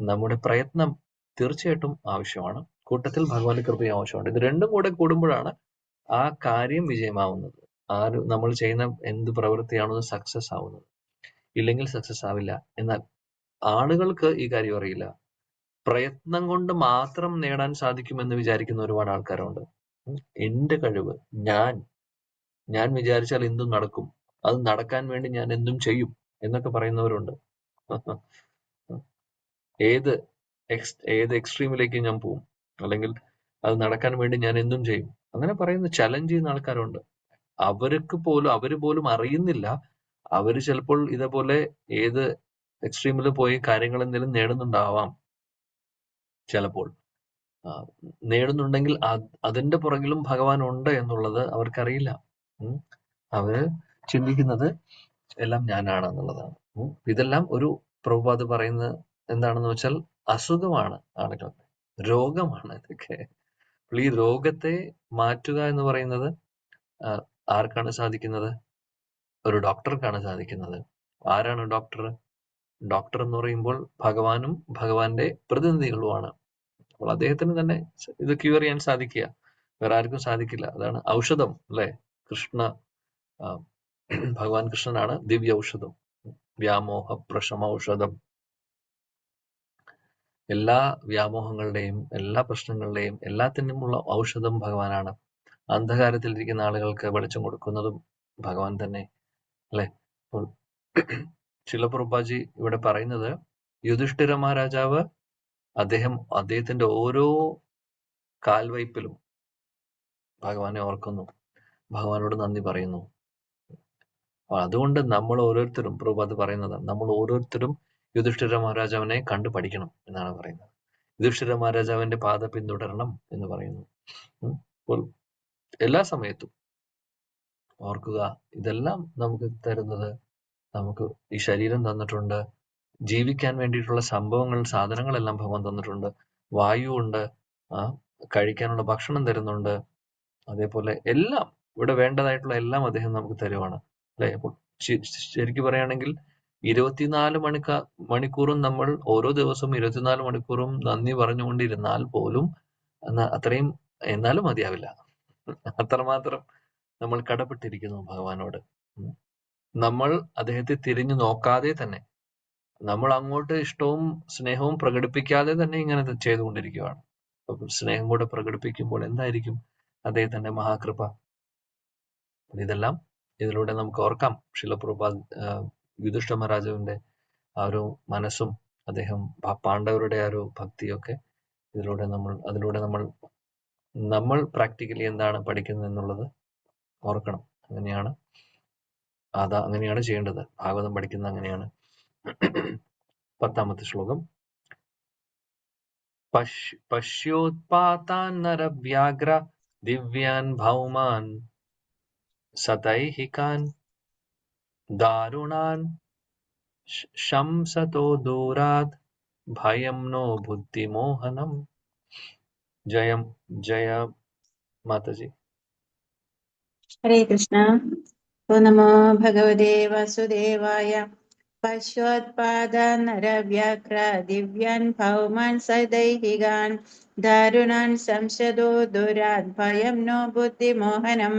നമ്മുടെ പ്രയത്നം തീർച്ചയായിട്ടും ആവശ്യമാണ്, കൂട്ടത്തിൽ ഭഗവാന്റെ കൃപയും ആവശ്യമുണ്ട്. ഇത് രണ്ടും കൂടെ കൂടുമ്പോഴാണ് ആ കാര്യം വിജയമാവുന്നത്. നമ്മൾ ചെയ്യുന്ന എന്ത് പ്രവൃത്തിയാണോ സക്സസ് ആവുന്നത്. ഇല്ലെങ്കിൽ സക്സസ് ആവില്ല. എന്നാൽ ആളുകൾക്ക് ഈ കാര്യം അറിയില്ല. പ്രയത്നം കൊണ്ട് മാത്രം നേടാൻ സാധിക്കുമെന്ന് വിചാരിക്കുന്ന ഒരുപാട് ആൾക്കാരുണ്ട്. എന്റെ കഴിവ്, ഞാൻ വിചാരിച്ചാൽ എന്തും നടക്കും, അത് നടക്കാൻ വേണ്ടി ഞാൻ എന്തും ചെയ്യും എന്നൊക്കെ പറയുന്നവരുണ്ട്. ഏത് എക്സ്ട്രീമിലേക്ക് ഞാൻ പോവും, അല്ലെങ്കിൽ അത് നടക്കാൻ വേണ്ടി ഞാൻ എന്തും ചെയ്യും, അങ്ങനെ പറയുന്ന ചലഞ്ച് ചെയ്യുന്ന ആൾക്കാരുണ്ട്. അവര് പോലും അറിയുന്നില്ല, അവര് ചിലപ്പോൾ ഇതേപോലെ ഏത് എക്സ്ട്രീമിൽ പോയി കാര്യങ്ങൾ എന്തെങ്കിലും നേടുന്നുണ്ടാവാം. ചിലപ്പോൾ നേടുന്നുണ്ടെങ്കിൽ അതിന്റെ പുറകിലും ഭഗവാൻ ഉണ്ട് എന്നുള്ളത് അവർക്കറിയില്ല. അവര് ചിന്തിക്കുന്നത് എല്ലാം ഞാനാണെന്നുള്ളതാണ്. ഇതെല്ലാം ഒരു പ്രഭുപാദ് പറയുന്നത് എന്താണെന്ന് വെച്ചാൽ അസുഖമാണ്, ആളുകൾക്ക് രോഗമാണ് ഇതൊക്കെ. അപ്പോൾ ഈ രോഗത്തെ മാറ്റുക എന്ന് പറയുന്നത് ആർക്കാണ് സാധിക്കുന്നത്? ഒരു ഡോക്ടർക്കാണ് സാധിക്കുന്നത്. ആരാണ് ഡോക്ടർ? ഡോക്ടർ എന്ന് പറയുമ്പോൾ ഭഗവാനും ഭഗവാന്റെ പ്രതിനിധികളുമാണ്. അപ്പോൾ അദ്ദേഹത്തിന് തന്നെ ഇത് ക്യൂർ ചെയ്യാൻ സാധിക്കുക, വേറെ ആർക്കും സാധിക്കില്ല. അതാണ് ഔഷധം അല്ലെ. ഭഗവാൻ കൃഷ്ണനാണ് ദിവ്യ ഔഷധം, വ്യാമോഹ പ്രശമ ഔഷധം. എല്ലാ വ്യാമോഹങ്ങളുടെയും എല്ലാ പ്രശ്നങ്ങളുടെയും എല്ലാത്തിനുമുള്ള ഔഷധം ഭഗവാനാണ്. അന്ധകാരത്തിലിരിക്കുന്ന ആളുകൾക്ക് വെളിച്ചം കൊടുക്കുന്നതും ഭഗവാൻ തന്നെ, അല്ലെ? അപ്പോൾ ശിലപ്രഭുപാദി ഇവിടെ പറയുന്നത്, യുധിഷ്ഠിര മഹാരാജാവ് അദ്ദേഹത്തിന്റെ ഓരോ കാൽവയ്പിലും ഭഗവാനെ ഓർക്കുന്നു, ഭഗവാനോട് നന്ദി പറയുന്നു. അതുകൊണ്ട് നമ്മൾ ഓരോരുത്തരും, പ്രഭുപാദ് പറയുന്നതാണ്, നമ്മൾ ഓരോരുത്തരും യുധിഷ്ഠിര മഹാരാജാവിനെ കണ്ടു പഠിക്കണം എന്നാണ് പറയുന്നത്. യുധിഷ്ഠിര മഹാരാജാവിന്റെ പാത പിന്തുടരണം എന്ന് പറയുന്നു. അപ്പോൾ എല്ലാ സമയത്തും ഓർക്കുക, ഇതെല്ലാം നമുക്ക് തരുന്നത്, നമുക്ക് ഈ ശരീരം തന്നിട്ടുണ്ട്, ജീവിക്കാൻ വേണ്ടിയിട്ടുള്ള സംഭവങ്ങൾ, സാധനങ്ങളെല്ലാം ഭഗവാൻ തന്നിട്ടുണ്ട്, വായു ഉണ്ട്, കഴിക്കാനുള്ള ഭക്ഷണം തരുന്നുണ്ട്, അതേപോലെ എല്ലാം ഇവിടെ വേണ്ടതായിട്ടുള്ള എല്ലാം അദ്ദേഹം നമുക്ക് തരുവാണ്, അല്ലെ? അപ്പോൾ ശരിക്കും പറയുകയാണെങ്കിൽ 24 മണിക്കൂറും നമ്മൾ ഓരോ ദിവസവും 24 മണിക്കൂറും നന്ദി പറഞ്ഞുകൊണ്ടിരുന്നാൽ പോലും അത്രയും എന്നാലും മതിയാവില്ല. അത്രമാത്രം നമ്മൾ കടപ്പെട്ടിരിക്കുന്നു ഭഗവാനോട്. നമ്മൾ അദ്ദേഹത്തെ തിരിഞ്ഞു നോക്കാതെ തന്നെ, നമ്മൾ അങ്ങോട്ട് ഇഷ്ടവും സ്നേഹവും പ്രകടിപ്പിക്കാതെ തന്നെ ഇങ്ങനെ ചെയ്തുകൊണ്ടിരിക്കുകയാണ്. സ്നേഹം കൂടെ പ്രകടിപ്പിക്കുമ്പോൾ എന്തായിരിക്കും അദ്ദേഹത്തിന്റെ മഹാകൃപ? ഇതെല്ലാം ഇതിലൂടെ നമുക്ക് ഓർക്കാം. ശിലപ്രഭുപാദ് യുധിഷ്ഠിര മഹാരാജാവിന്റെ ആ ഒരു മനസ്സും അദ്ദേഹം പാണ്ഡവരുടെ ആ ഒരു ഭക്തിയൊക്കെ അതിലൂടെ നമ്മൾ പ്രാക്ടിക്കലി എന്താണ് പഠിക്കുന്നത് എന്നുള്ളത് ഓർക്കണം. അങ്ങനെയാണ് ചെയ്യേണ്ടത്. ഭാഗവതം പഠിക്കുന്നത് അങ്ങനെയാണ്. 10ാമത്തെ ശ്ലോകം. പശ്യോത്പാതാൻ നരവ്യാഗ്ര ദിവ്യാൻ ഭൗമാൻ സതൈഹികാൻ ദാരുണാൻ ശംസതോ ദൂരാത് ഭയം നോ ബുദ്ധിമോഹനം. ജയ മാതാജി. ഹരേ കൃഷ്ണ. നമോ ഭഗവതേ വാസുദേവായ. പശ്യോത്പാദ നരവ്യാഘ്ര ദിവ്യാൻ ഭൗമാൻ സദൈഹികാൻ ദാരുണാൻ സംശദോ ദുരാത് ഭയം നോ ബുദ്ധിമോഹനം.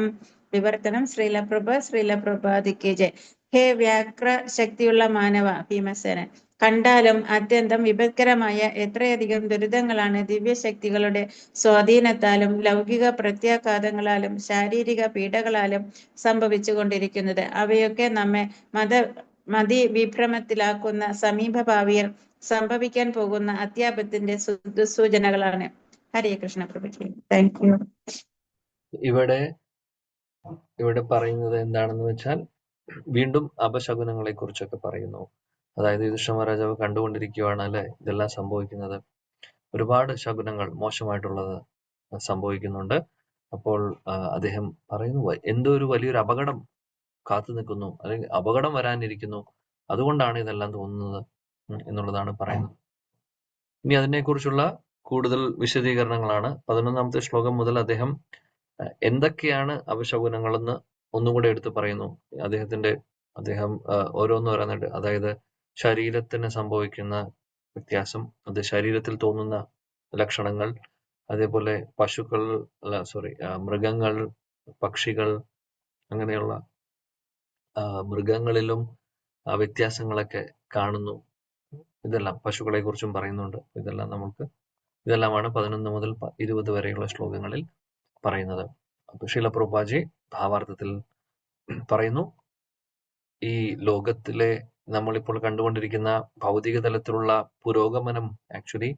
വിവർത്തനം ശ്രീല പ്രഭുപാദിക്ക് ജയ്. ഹേ വ്യാഘ്ര ശക്തിയുള്ള മാനവ ഭീമസേനൻ, കണ്ടാലും അത്യന്തം വിപത്കരമായ എത്രയധികം ദുരിതങ്ങളാണ് ദിവ്യശക്തികളുടെ സ്വാധീനത്താലും ലൗകിക പ്രത്യാഘാതങ്ങളാലും ശാരീരിക പീഡകളാലും സംഭവിച്ചു കൊണ്ടിരിക്കുന്നത്. അവയൊക്കെ നമ്മെ മതിവിഭ്രമത്തിലാക്കുന്ന സമീപഭാവിയിൽ സംഭവിക്കാൻ പോകുന്ന അത്യാപത്തിന്റെ സൂചനകളാണ്. ഹരേ കൃഷ്ണ പ്രഭുജി. Thank you. ഇവിടെ പറയുന്നത് എന്താണെന്ന് വെച്ചാൽ, വീണ്ടും അപശകുനങ്ങളെ കുറിച്ചൊക്കെ പറയുന്നു. അതായത് യുധിഷ്ഠിര മഹാരാജാവ് കണ്ടുകൊണ്ടിരിക്കുകയാണ്, അല്ലെ, ഇതെല്ലാം സംഭവിക്കുന്നത്. ഒരുപാട് ശകുനങ്ങൾ, മോശമായിട്ടുള്ളത് സംഭവിക്കുന്നുണ്ട്. അപ്പോൾ അദ്ദേഹം പറയുന്നു, എന്തോ ഒരു വലിയൊരു അപകടം കാത്തു നിൽക്കുന്നു, അല്ലെങ്കിൽ അപകടം വരാനിരിക്കുന്നു, അതുകൊണ്ടാണ് ഇതെല്ലാം തോന്നുന്നത് എന്നുള്ളതാണ് പറയുന്നത്. ഇനി അതിനെക്കുറിച്ചുള്ള കൂടുതൽ വിശദീകരണങ്ങളാണ് 11ാമത്തെ ശ്ലോകം മുതൽ അദ്ദേഹം എന്തൊക്കെയാണ് അപശകുനങ്ങളെന്ന് ഒന്നുകൂടെ എടുത്ത് പറയുന്നു. അദ്ദേഹം ഓരോന്ന് പറയുന്നുണ്ട്. അതായത് ശരീരത്തിന് സംഭവിക്കുന്ന വ്യത്യാസം, അത് ശരീരത്തിൽ തോന്നുന്ന ലക്ഷണങ്ങൾ, അതേപോലെ മൃഗങ്ങൾ, പക്ഷികൾ, അങ്ങനെയുള്ള മൃഗങ്ങളിലും വ്യത്യാസങ്ങളൊക്കെ കാണുന്നു. ഇതെല്ലാം പശുക്കളെ കുറിച്ചും പറയുന്നുണ്ട്. ഇതെല്ലാമാണ് 11 മുതൽ 20 വരെയുള്ള ശ്ലോകങ്ങളിൽ പറയുന്നത്. അപ്പൊ ശിലപ്രഭുപാദി ഭാവാർത്ഥത്തിൽ പറയുന്നു, ഈ ലോകത്തിലെ നമ്മളിപ്പോൾ കണ്ടുകൊണ്ടിരിക്കുന്ന ഭൗതിക തലത്തിലുള്ള പുരോഗമനം ആക്ച്വലി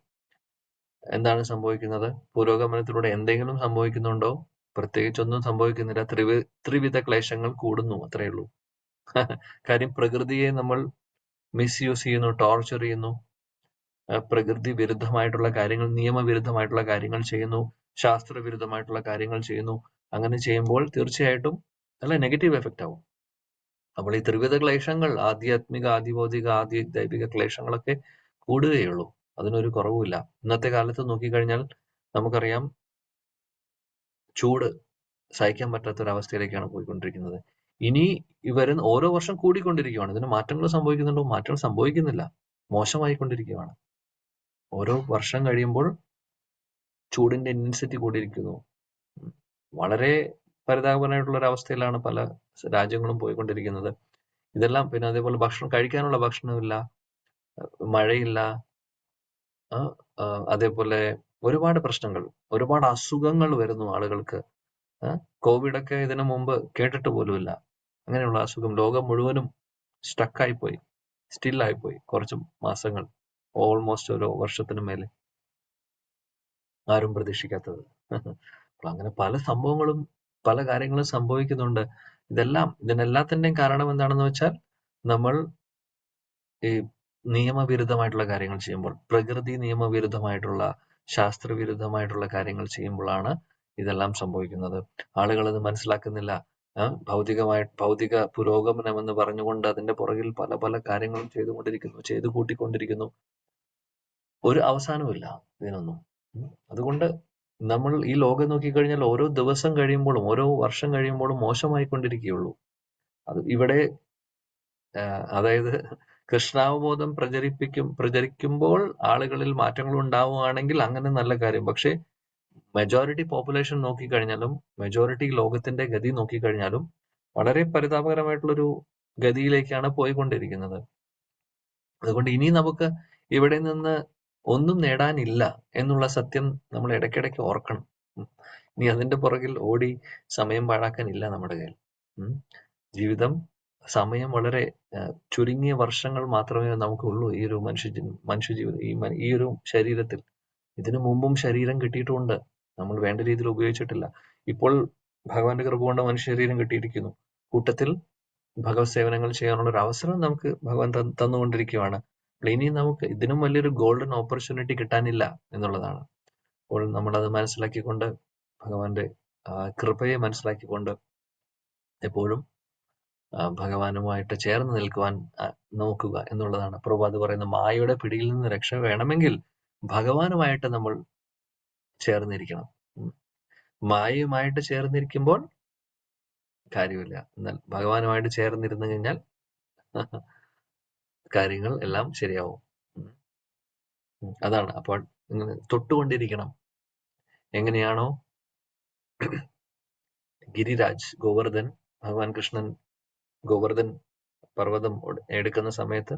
എന്താണ് സംഭവിക്കുന്നത്? പുരോഗമനത്തിലൂടെ എന്തെങ്കിലും സംഭവിക്കുന്നുണ്ടോ? പ്രത്യേകിച്ചൊന്നും സംഭവിക്കുന്നില്ല. ത്രിവിധ ക്ലേശങ്ങൾ കൂടുന്നു, അത്രയേ ഉള്ളൂ. കാര്യം പ്രകൃതിയെ നമ്മൾ മിസ്യൂസ് ചെയ്യുന്നു, ടോർച്ചർ ചെയ്യുന്നു, പ്രകൃതി വിരുദ്ധമായിട്ടുള്ള കാര്യങ്ങൾ, നിയമവിരുദ്ധമായിട്ടുള്ള കാര്യങ്ങൾ ചെയ്യുന്നു, ശാസ്ത്രവിരുദ്ധമായിട്ടുള്ള കാര്യങ്ങൾ ചെയ്യുന്നു. അങ്ങനെ ചെയ്യുമ്പോൾ തീർച്ചയായിട്ടും നല്ല നെഗറ്റീവ് എഫക്റ്റ് ആവും. അപ്പോൾ ഈ ത്രിവിധ ക്ലേശങ്ങൾ, ആധ്യാത്മിക, ആദിഭൗതിക, ആദി ദൈവിക ക്ലേശങ്ങളൊക്കെ കൂടുകയുള്ളൂ. അതിനൊരു കുറവുമില്ല. ഇന്നത്തെ കാലത്ത് നോക്കിക്കഴിഞ്ഞാൽ നമുക്കറിയാം, ചൂട് സഹിക്കാൻ പറ്റാത്തൊരവസ്ഥയിലേക്കാണ് പോയിക്കൊണ്ടിരിക്കുന്നത്. ഇനി ഓരോ വർഷം കൂടിക്കൊണ്ടിരിക്കുകയാണ്. ഇതിന് മാറ്റങ്ങൾ സംഭവിക്കുന്നുണ്ടോ? മാറ്റങ്ങൾ സംഭവിക്കുന്നില്ല, മോശമായിക്കൊണ്ടിരിക്കുകയാണ്. ഓരോ വർഷം കഴിയുമ്പോൾ ചൂടിന്റെ ഇന്റൻസിറ്റി കൂടിയിരിക്കുന്നു. വളരെ പരിതാപകരമായിട്ടുള്ള ഒരു അവസ്ഥയിലാണ് പല രാജ്യങ്ങളും പോയിക്കൊണ്ടിരിക്കുന്നത്. ഇതെല്ലാം പിന്നെ അതേപോലെ കഴിക്കാനുള്ള ഭക്ഷണമില്ല, മഴയില്ല, അതേപോലെ ഒരുപാട് പ്രശ്നങ്ങൾ, ഒരുപാട് അസുഖങ്ങൾ വരുന്നു ആളുകൾക്ക്. കോവിഡൊക്കെ ഇതിനു മുമ്പ് കേട്ടിട്ട് പോലുമില്ല. അങ്ങനെയുള്ള അസുഖം ലോകം മുഴുവനും സ്റ്റക്കായിപ്പോയി, സ്റ്റില്ലായിപ്പോയി കുറച്ച് മാസങ്ങൾ, ഓൾമോസ്റ്റ് ഒരു വർഷത്തിന് മേലെ. ആരും പ്രതീക്ഷിക്കാത്തത്. അപ്പൊ അങ്ങനെ പല സംഭവങ്ങളും പല കാര്യങ്ങളും സംഭവിക്കുന്നുണ്ട്. ഇതിനെല്ലാത്തിന്റെയും കാരണം എന്താണെന്ന് വെച്ചാൽ നമ്മൾ ഈ നിയമവിരുദ്ധമായിട്ടുള്ള കാര്യങ്ങൾ ചെയ്യുമ്പോൾ, പ്രകൃതി നിയമവിരുദ്ധമായിട്ടുള്ള, ശാസ്ത്രവിരുദ്ധമായിട്ടുള്ള കാര്യങ്ങൾ ചെയ്യുമ്പോഴാണ് ഇതെല്ലാം സംഭവിക്കുന്നത്. ആളുകൾ അത് മനസ്സിലാക്കുന്നില്ല. ഭൗതിക പുരോഗമനം എന്ന് പറഞ്ഞുകൊണ്ട് അതിന്റെ പുറകിൽ പല പല കാര്യങ്ങളും ചെയ്തു കൂട്ടിക്കൊണ്ടിരിക്കുന്നു. ഒരു അവസാനമില്ല ഇതിനൊന്നും. അതുകൊണ്ട് നമ്മൾ ഈ ലോകം നോക്കിക്കഴിഞ്ഞാൽ ഓരോ ദിവസം കഴിയുമ്പോഴും ഓരോ വർഷം കഴിയുമ്പോഴും മോശമായിക്കൊണ്ടിരിക്കുകയുള്ളൂ. അത് ഇവിടെ അതായത് കൃഷ്ണാവബോധം പ്രചരിക്കുമ്പോൾ ആളുകളിൽ മാറ്റങ്ങൾ ഉണ്ടാവുകയാണെങ്കിൽ അങ്ങനെ നല്ല കാര്യം. പക്ഷെ മെജോറിറ്റി പോപ്പുലേഷൻ നോക്കിക്കഴിഞ്ഞാലും, മെജോറിറ്റി ലോകത്തിന്റെ ഗതി നോക്കിക്കഴിഞ്ഞാലും വളരെ പരിതാപകരമായിട്ടുള്ളൊരു ഗതിയിലേക്കാണ് പോയിക്കൊണ്ടിരിക്കുന്നത്. അതുകൊണ്ട് ഇനി നമുക്ക് ഇവിടെ നിന്ന് ഒന്നും നേടാനില്ല എന്നുള്ള സത്യം നമ്മൾ ഇടയ്ക്കിടയ്ക്ക് ഓർക്കണം. ഇനി അതിന്റെ പുറകിൽ ഓടി സമയം പാഴാക്കാനില്ല നമ്മുടെ കയ്യിൽ. ജീവിതം, സമയം വളരെ ചുരുങ്ങിയ വർഷങ്ങൾ മാത്രമേ നമുക്കുള്ളൂ ഈ ഒരു മനുഷ്യജീവിതം, ഈ ഒരു ശരീരത്തിൽ. ഇതിനു മുമ്പും ശരീരം കിട്ടിയിട്ടുമുണ്ട്, നമ്മൾ വേണ്ട രീതിയിൽ ഉപയോഗിച്ചിട്ടില്ല. ഇപ്പോൾ ഭഗവാന്റെ കൃപ കൊണ്ട് മനുഷ്യ ശരീരം കിട്ടിയിരിക്കുന്നു. കൂട്ടത്തിൽ ഭഗവത് സേവനങ്ങൾ ചെയ്യാനുള്ള ഒരു അവസരം നമുക്ക് ഭഗവാൻ തന്നുകൊണ്ടിരിക്കുകയാണ്. ഇനി നമുക്ക് ഇതിനും വലിയൊരു ഗോൾഡൻ ഓപ്പർച്യൂണിറ്റി കിട്ടാനില്ല എന്നുള്ളതാണ്. അപ്പോൾ നമ്മളത് മനസ്സിലാക്കിക്കൊണ്ട്, ഭഗവാന്റെ കൃപയെ മനസ്സിലാക്കിക്കൊണ്ട് എപ്പോഴും ഭഗവാനുമായിട്ട് ചേർന്ന് നിൽക്കുവാൻ നോക്കുക എന്നുള്ളതാണ്. പ്രഭുപാദ് പറയുന്ന മായയുടെ പിടിയിൽ നിന്ന് രക്ഷ വേണമെങ്കിൽ ഭഗവാനുമായിട്ട് നമ്മൾ ചേർന്നിരിക്കണം. മായയുമായിട്ട് ചേർന്നിരിക്കുമ്പോൾ കാര്യമില്ല. എന്നാൽ ഭഗവാനുമായിട്ട് ചേർന്നിരുന്നു കഴിഞ്ഞാൽ കാര്യങ്ങൾ എല്ലാം ശരിയാവും. അതാണ്. അപ്പോൾ ഇങ്ങനെ തൊട്ടുകൊണ്ടിരിക്കണം. എങ്ങനെയാണോ ഗിരിരാജ്, ഗോവർദ്ധൻ, ഭഗവാൻ കൃഷ്ണൻ ഗോവർദ്ധൻ പർവ്വതം എടുക്കുന്ന സമയത്ത്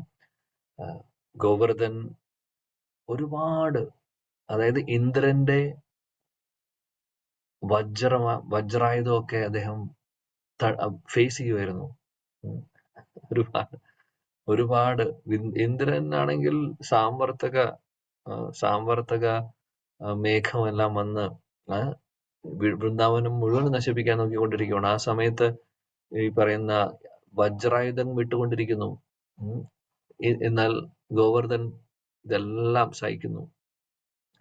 ഗോവർദ്ധൻ ഒരുപാട്, അതായത് ഇന്ദ്രന്റെ വജ്രായുധമൊക്കെ അദ്ദേഹം ഫേസ് ചെയ്യുമായിരുന്നു. ഒരുപാട് ഇന്ദ്രനാണെങ്കിൽ സാംവർത്തക മേഘമെല്ലാം വന്ന് വൃന്ദാവനം മുഴുവൻ നശിപ്പിക്കാൻ നോക്കിക്കൊണ്ടിരിക്കുകയാണ്. ആ സമയത്ത് ഈ പറയുന്ന വജ്രായുധം വിട്ടുകൊണ്ടിരിക്കുന്നു. എന്നാൽ ഗോവർദ്ധൻ ഇതെല്ലാം സഹിക്കുന്നു,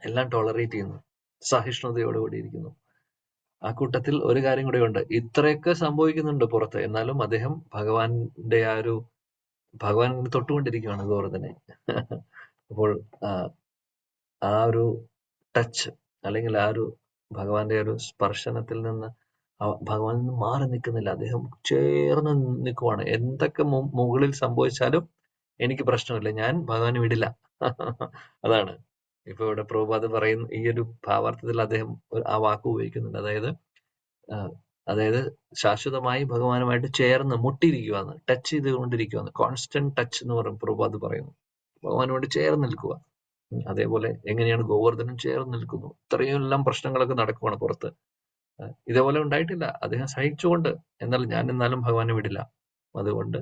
എല്ലാം ടോളറേറ്റ് ചെയ്യുന്നു, സഹിഷ്ണുതയോടുകൂടി ഇരിക്കുന്നു. ആ കൂട്ടത്തിൽ ഒരു കാര്യം കൂടെ ഉണ്ട്, ഇത്രയൊക്കെ സംഭവിക്കുന്നുണ്ട് പുറത്ത്, എന്നാലും അദ്ദേഹം ഭഗവാൻ തൊട്ടുകൊണ്ടിരിക്കുകയാണ് ഗോവർദ്ധനെ. അപ്പോൾ ആ ഒരു ടച്ച്, അല്ലെങ്കിൽ ആ ഒരു ഭഗവാന്റെ ഒരു സ്പർശനത്തിൽ നിന്ന് ഭഗവാൻ നിന്ന് മാറി നിൽക്കുന്നില്ല, അദ്ദേഹം ചേർന്ന് നിൽക്കുവാണ്. എന്തൊക്കെ മുകളിൽ സംഭവിച്ചാലും എനിക്ക് പ്രശ്നമില്ല, ഞാൻ ഭഗവാനെ വിടില്ല. അതാണ് ഇപ്പൊ ഇവിടെ പ്രഭുപാദ് പറയുന്ന ഈ ഒരു ഭാവാർത്ഥത്തിൽ അദ്ദേഹം ആ വാക്ക് ഉപയോഗിക്കുന്നുണ്ട്. അതായത് ശാശ്വതമായി ഭഗവാനുമായിട്ട് ചേർന്ന് മുട്ടിയിരിക്കുവാന്ന്, ടച്ച് ചെയ്തുകൊണ്ടിരിക്കുവാന്ന്, കോൺസ്റ്റന്റ് ടച്ച് എന്ന് പറയും പ്രഭുപാദ് പറയുന്നു. ഭഗവാനുമായിട്ട് ചേർന്ന് നിൽക്കുക. അതേപോലെ എങ്ങനെയാണ് ഗോവർദ്ധനും ചേർന്ന് നിൽക്കുന്നു. ഇത്രയും എല്ലാം പ്രശ്നങ്ങളൊക്കെ നടക്കുവാണ് പുറത്ത്. ഇതേപോലെ ഉണ്ടായിട്ടില്ല, അദ്ദേഹം സഹിച്ചുകൊണ്ട്. എന്നാലും ഭഗവാനെ വിടില്ല. അതുകൊണ്ട്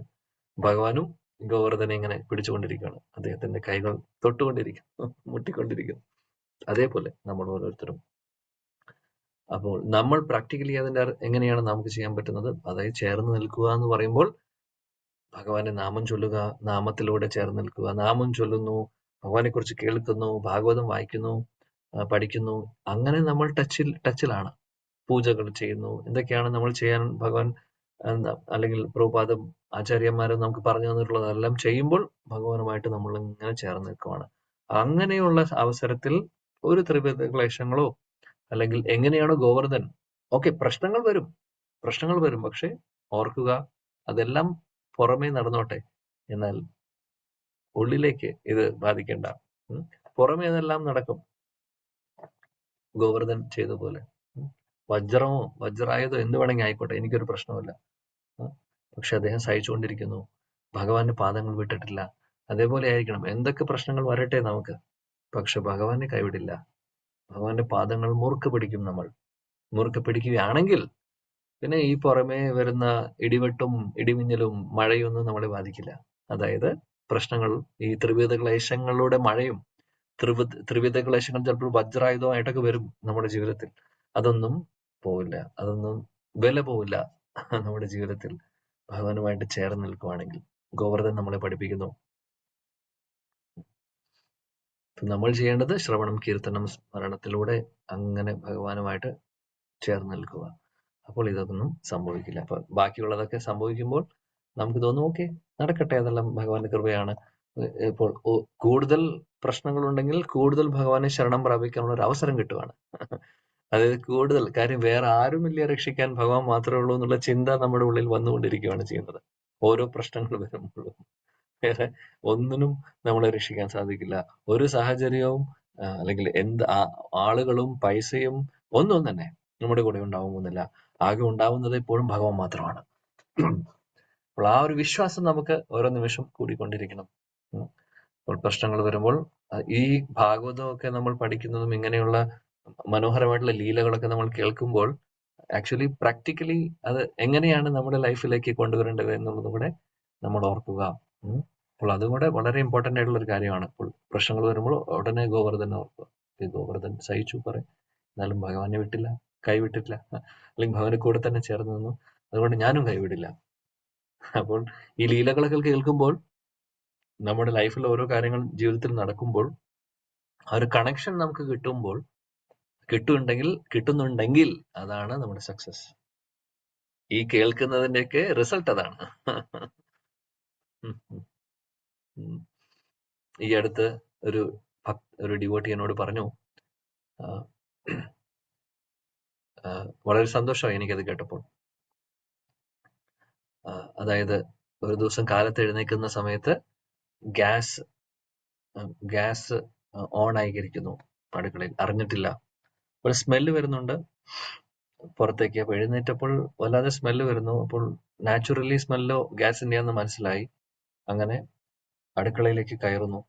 ഭഗവാനും ഗോവർദ്ധനെ ഇങ്ങനെ പിടിച്ചുകൊണ്ടിരിക്കുകയാണ്, അദ്ദേഹത്തിന്റെ കൈകൾ തൊട്ടുകൊണ്ടിരിക്കുന്നു, മുട്ടിക്കൊണ്ടിരിക്കുന്നു. അതേപോലെ നമ്മൾ ഓരോരുത്തരും. അപ്പോൾ നമ്മൾ പ്രാക്ടിക്കലി അതിന്റെ എങ്ങനെയാണ് നമുക്ക് ചെയ്യാൻ പറ്റുന്നത്? അതായത് ചേർന്ന് നിൽക്കുക എന്ന് പറയുമ്പോൾ ഭഗവാന്റെ നാമം ചൊല്ലുക, നാമത്തിലൂടെ ചേർന്ന് നിൽക്കുക. നാമം ചൊല്ലുന്നു, ഭഗവാനെ കുറിച്ച് കേൾക്കുന്നു, ഭാഗവതം വായിക്കുന്നു, പഠിക്കുന്നു. അങ്ങനെ നമ്മൾ ടച്ചിലാണ്. പൂജകൾ ചെയ്യുന്നു. എന്തൊക്കെയാണ് നമ്മൾ ചെയ്യാൻ ഭഗവാൻ അല്ലെങ്കിൽ പ്രഭുപാദം ആചാര്യന്മാരും നമുക്ക് പറഞ്ഞു തന്നിട്ടുള്ളതെല്ലാം ചെയ്യുമ്പോൾ ഭഗവാനുമായിട്ട് നമ്മൾ ഇങ്ങനെ ചേർന്ന് നിൽക്കുവാണ്. അങ്ങനെയുള്ള അവസരത്തിൽ ഒരു ത്രിവിധ ക്ലേശങ്ങളോ, അല്ലെങ്കിൽ എങ്ങനെയാണോ ഗോവർദ്ധൻ, പ്രശ്നങ്ങൾ വരും, പക്ഷെ ഓർക്കുക, അതെല്ലാം പുറമേ നടന്നോട്ടെ, എന്നാൽ ഉള്ളിലേക്ക് ഇത് ബാധിക്കേണ്ട. പുറമേ അതെല്ലാം നടക്കും, ഗോവർദ്ധൻ ചെയ്ത പോലെ. വജ്രായുധോ എന്ത് വേണമെങ്കിൽ ആയിക്കോട്ടെ, എനിക്കൊരു പ്രശ്നമില്ല. പക്ഷെ അദ്ദേഹം സഹിച്ചുകൊണ്ടിരിക്കുന്നു, ഭഗവാന്റെ പാദങ്ങൾ വിട്ടിട്ടില്ല. അതേപോലെ ആയിരിക്കണം. എന്തൊക്കെ പ്രശ്നങ്ങൾ വരട്ടെ നമുക്ക്, പക്ഷെ ഭഗവാനെ കൈവിടില്ല. ഭഗവാന്റെ പാദങ്ങൾ മുറുക്ക് പിടിക്കും. നമ്മൾ മുറുക്ക് പിടിക്കുകയാണെങ്കിൽ പിന്നെ ഈ പുറമേ വരുന്ന ഇടിവെട്ടും ഇടിമിന്നലും മഴയൊന്നും നമ്മളെ ബാധിക്കില്ല. അതായത് പ്രശ്നങ്ങൾ, ഈ ത്രിവിധ ക്ലേശങ്ങളുടെ മഴയും ത്രിവിധ ക്ലേശങ്ങൾ ചിലപ്പോൾ വജ്രായുധമായിട്ടൊക്കെ വരും നമ്മുടെ ജീവിതത്തിൽ. അതൊന്നും പോവില്ല, അതൊന്നും വില പോവില്ല നമ്മുടെ ജീവിതത്തിൽ ഭഗവാനുമായിട്ട് ചേർന്ന് നിൽക്കുവാണെങ്കിൽ. ഗോവർദ്ധൻ നമ്മളെ പഠിപ്പിക്കുന്നു. നമ്മൾ ചെയ്യേണ്ടത് ശ്രവണം, കീർത്തനം, സ്മരണത്തിലൂടെ അങ്ങനെ ഭഗവാനുമായിട്ട് ചേർന്ന് നിൽക്കുക. അപ്പോൾ ഇതൊന്നും സംഭവിക്കില്ല. അപ്പൊ ബാക്കിയുള്ളതൊക്കെ സംഭവിക്കുമ്പോൾ നമുക്ക് തോന്നും ഓക്കെ നടക്കട്ടെ, അതെല്ലാം ഭഗവാന്റെ കൃപയാണ്. ഇപ്പോൾ കൂടുതൽ പ്രശ്നങ്ങളുണ്ടെങ്കിൽ കൂടുതൽ ഭഗവാനെ ശരണം പ്രാപിക്കാനുള്ള ഒരു അവസരം കിട്ടുവാണ്. അതായത് കൂടുതൽ കാര്യം വേറെ ആരുമില്ല രക്ഷിക്കാൻ, ഭഗവാൻ മാത്രമേ ഉള്ളൂ എന്നുള്ള ചിന്ത നമ്മുടെ ഉള്ളിൽ വന്നുകൊണ്ടിരിക്കുകയാണ് ചെയ്യുന്നത്. ഓരോ പ്രശ്നങ്ങൾ വരുമ്പോഴും വേറെ ഒന്നിനും നമ്മളെ രക്ഷിക്കാൻ സാധിക്കില്ല. ഒരു സാഹചര്യവും അല്ലെങ്കിൽ ആളുകളും പൈസയും ഒന്നും തന്നെ നമ്മുടെ കൂടെ ഉണ്ടാവുന്നില്ല. ആകെ ഉണ്ടാവുന്നത് എപ്പോഴും ഭഗവാൻ മാത്രമാണ്. അപ്പോൾ ആ ഒരു വിശ്വാസം നമുക്ക് ഓരോ നിമിഷം കൂടിക്കൊണ്ടിരിക്കണം. അപ്പോൾ പ്രശ്നങ്ങൾ വരുമ്പോൾ ഈ ഭാഗവതമൊക്കെ നമ്മൾ പഠിക്കുന്നതും ഇങ്ങനെയുള്ള മനോഹരമായിട്ടുള്ള ലീലകളൊക്കെ നമ്മൾ കേൾക്കുമ്പോൾ ആക്ച്വലി പ്രാക്ടിക്കലി അത് എങ്ങനെയാണ് നമ്മുടെ ലൈഫിലേക്ക് കൊണ്ടുവരേണ്ടത് എന്നുള്ളതും കൂടെ നമ്മൾ ഓർക്കുക. അപ്പോൾ അതും കൂടെ വളരെ ഇമ്പോർട്ടന്റ് ആയിട്ടുള്ള ഒരു കാര്യമാണ്. അപ്പോൾ പ്രശ്നങ്ങൾ വരുമ്പോൾ ഉടനെ ഗോവർദ്ധനെ ഓർക്കുക. ഗോവർദ്ധൻ സഹിച്ചു പറയും, എന്നാലും ഭഗവാനെ വിട്ടില്ല, കൈവിട്ടിട്ടില്ല, അല്ലെങ്കിൽ ഭഗവാന്റെ കൂടെ തന്നെ ചേർന്ന് നിന്നു, അതുകൊണ്ട് ഞാനും കൈവിടില്ല. അപ്പോൾ ഈ ലീലകളൊക്കെ കേൾക്കുമ്പോൾ നമ്മുടെ ലൈഫിൽ ഓരോ കാര്യങ്ങൾ ജീവിതത്തിൽ നടക്കുമ്പോൾ ആ ഒരു കണക്ഷൻ നമുക്ക് കിട്ടുന്നുണ്ടെങ്കിൽ അതാണ് നമ്മുടെ സക്സസ്. ഈ കേൾക്കുന്നതിന്റെയൊക്കെ റിസൾട്ട് അതാണ്. ഈ അടുത്ത് ഒരു ഡിവോട്ടി എന്നോട് പറഞ്ഞു, വളരെ സന്തോഷമായി എനിക്കത് കേട്ടപ്പോൾ. അതായത് ഒരു ദിവസം കാലത്ത് എഴുന്നേൽക്കുന്ന സമയത്ത് ഗ്യാസ് ഓൺ ആയിരിക്കുന്നു അടുക്കളയിൽ, അറിഞ്ഞിട്ടില്ല. ഒരു സ്മെല്ല് വരുന്നുണ്ട് പുറത്തേക്ക്. അപ്പൊ എഴുന്നേറ്റപ്പോൾ വല്ലാതെ സ്മെല്ല് വരുന്നു. അപ്പോൾ നാച്ചുറലി സ്മെല്ലോ ഗ്യാസിന്റെയാന്ന് മനസ്സിലായി. അങ്ങനെ അടുക്കളയിലേക്ക് കയറുന്നു.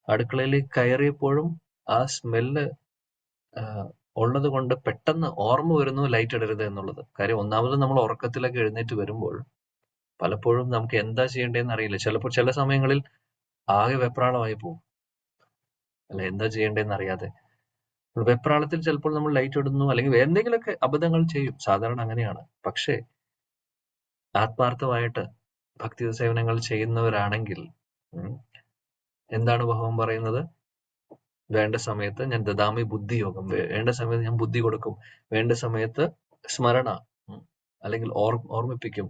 അടുക്കളയിലേക്ക് കയറിയപ്പോഴും ആ സ്മെല്ല് ഉള്ളത് കൊണ്ട് പെട്ടെന്ന് ഓർമ്മ വരുന്നു ലൈറ്റ് ഇടരുത് എന്നുള്ളത്. കാര്യം ഒന്നാമത് നമ്മൾ ഉറക്കത്തിലൊക്കെ എഴുന്നേറ്റ് വരുമ്പോൾ പലപ്പോഴും നമുക്ക് എന്താ ചെയ്യേണ്ടതെന്ന് അറിയില്ല. ചില സമയങ്ങളിൽ ആകെ വെപ്രാളമായി പോകും, അല്ല എന്താ ചെയ്യേണ്ടതെന്ന് അറിയാതെ. വെപ്രാളത്തിൽ ചിലപ്പോൾ നമ്മൾ ലൈറ്റ് ഇടുന്നു, അല്ലെങ്കിൽ എന്തെങ്കിലുമൊക്കെ അബദ്ധങ്ങൾ ചെയ്യും, സാധാരണ അങ്ങനെയാണ്. പക്ഷേ ആത്മാർത്ഥമായിട്ട് ഭക്തി സേവനങ്ങൾ ചെയ്യുന്നവരാണെങ്കിൽ എന്താണ് ഭഗവാൻ പറയുന്നത്? വേണ്ട സമയത്ത് ഞാൻ ദദാമി ബുദ്ധിയോഗം, വേണ്ട സമയത്ത് ഞാൻ ബുദ്ധി കൊടുക്കും, വേണ്ട സമയത്ത് സ്മരണ അല്ലെങ്കിൽ ഓർമ്മിപ്പിക്കും,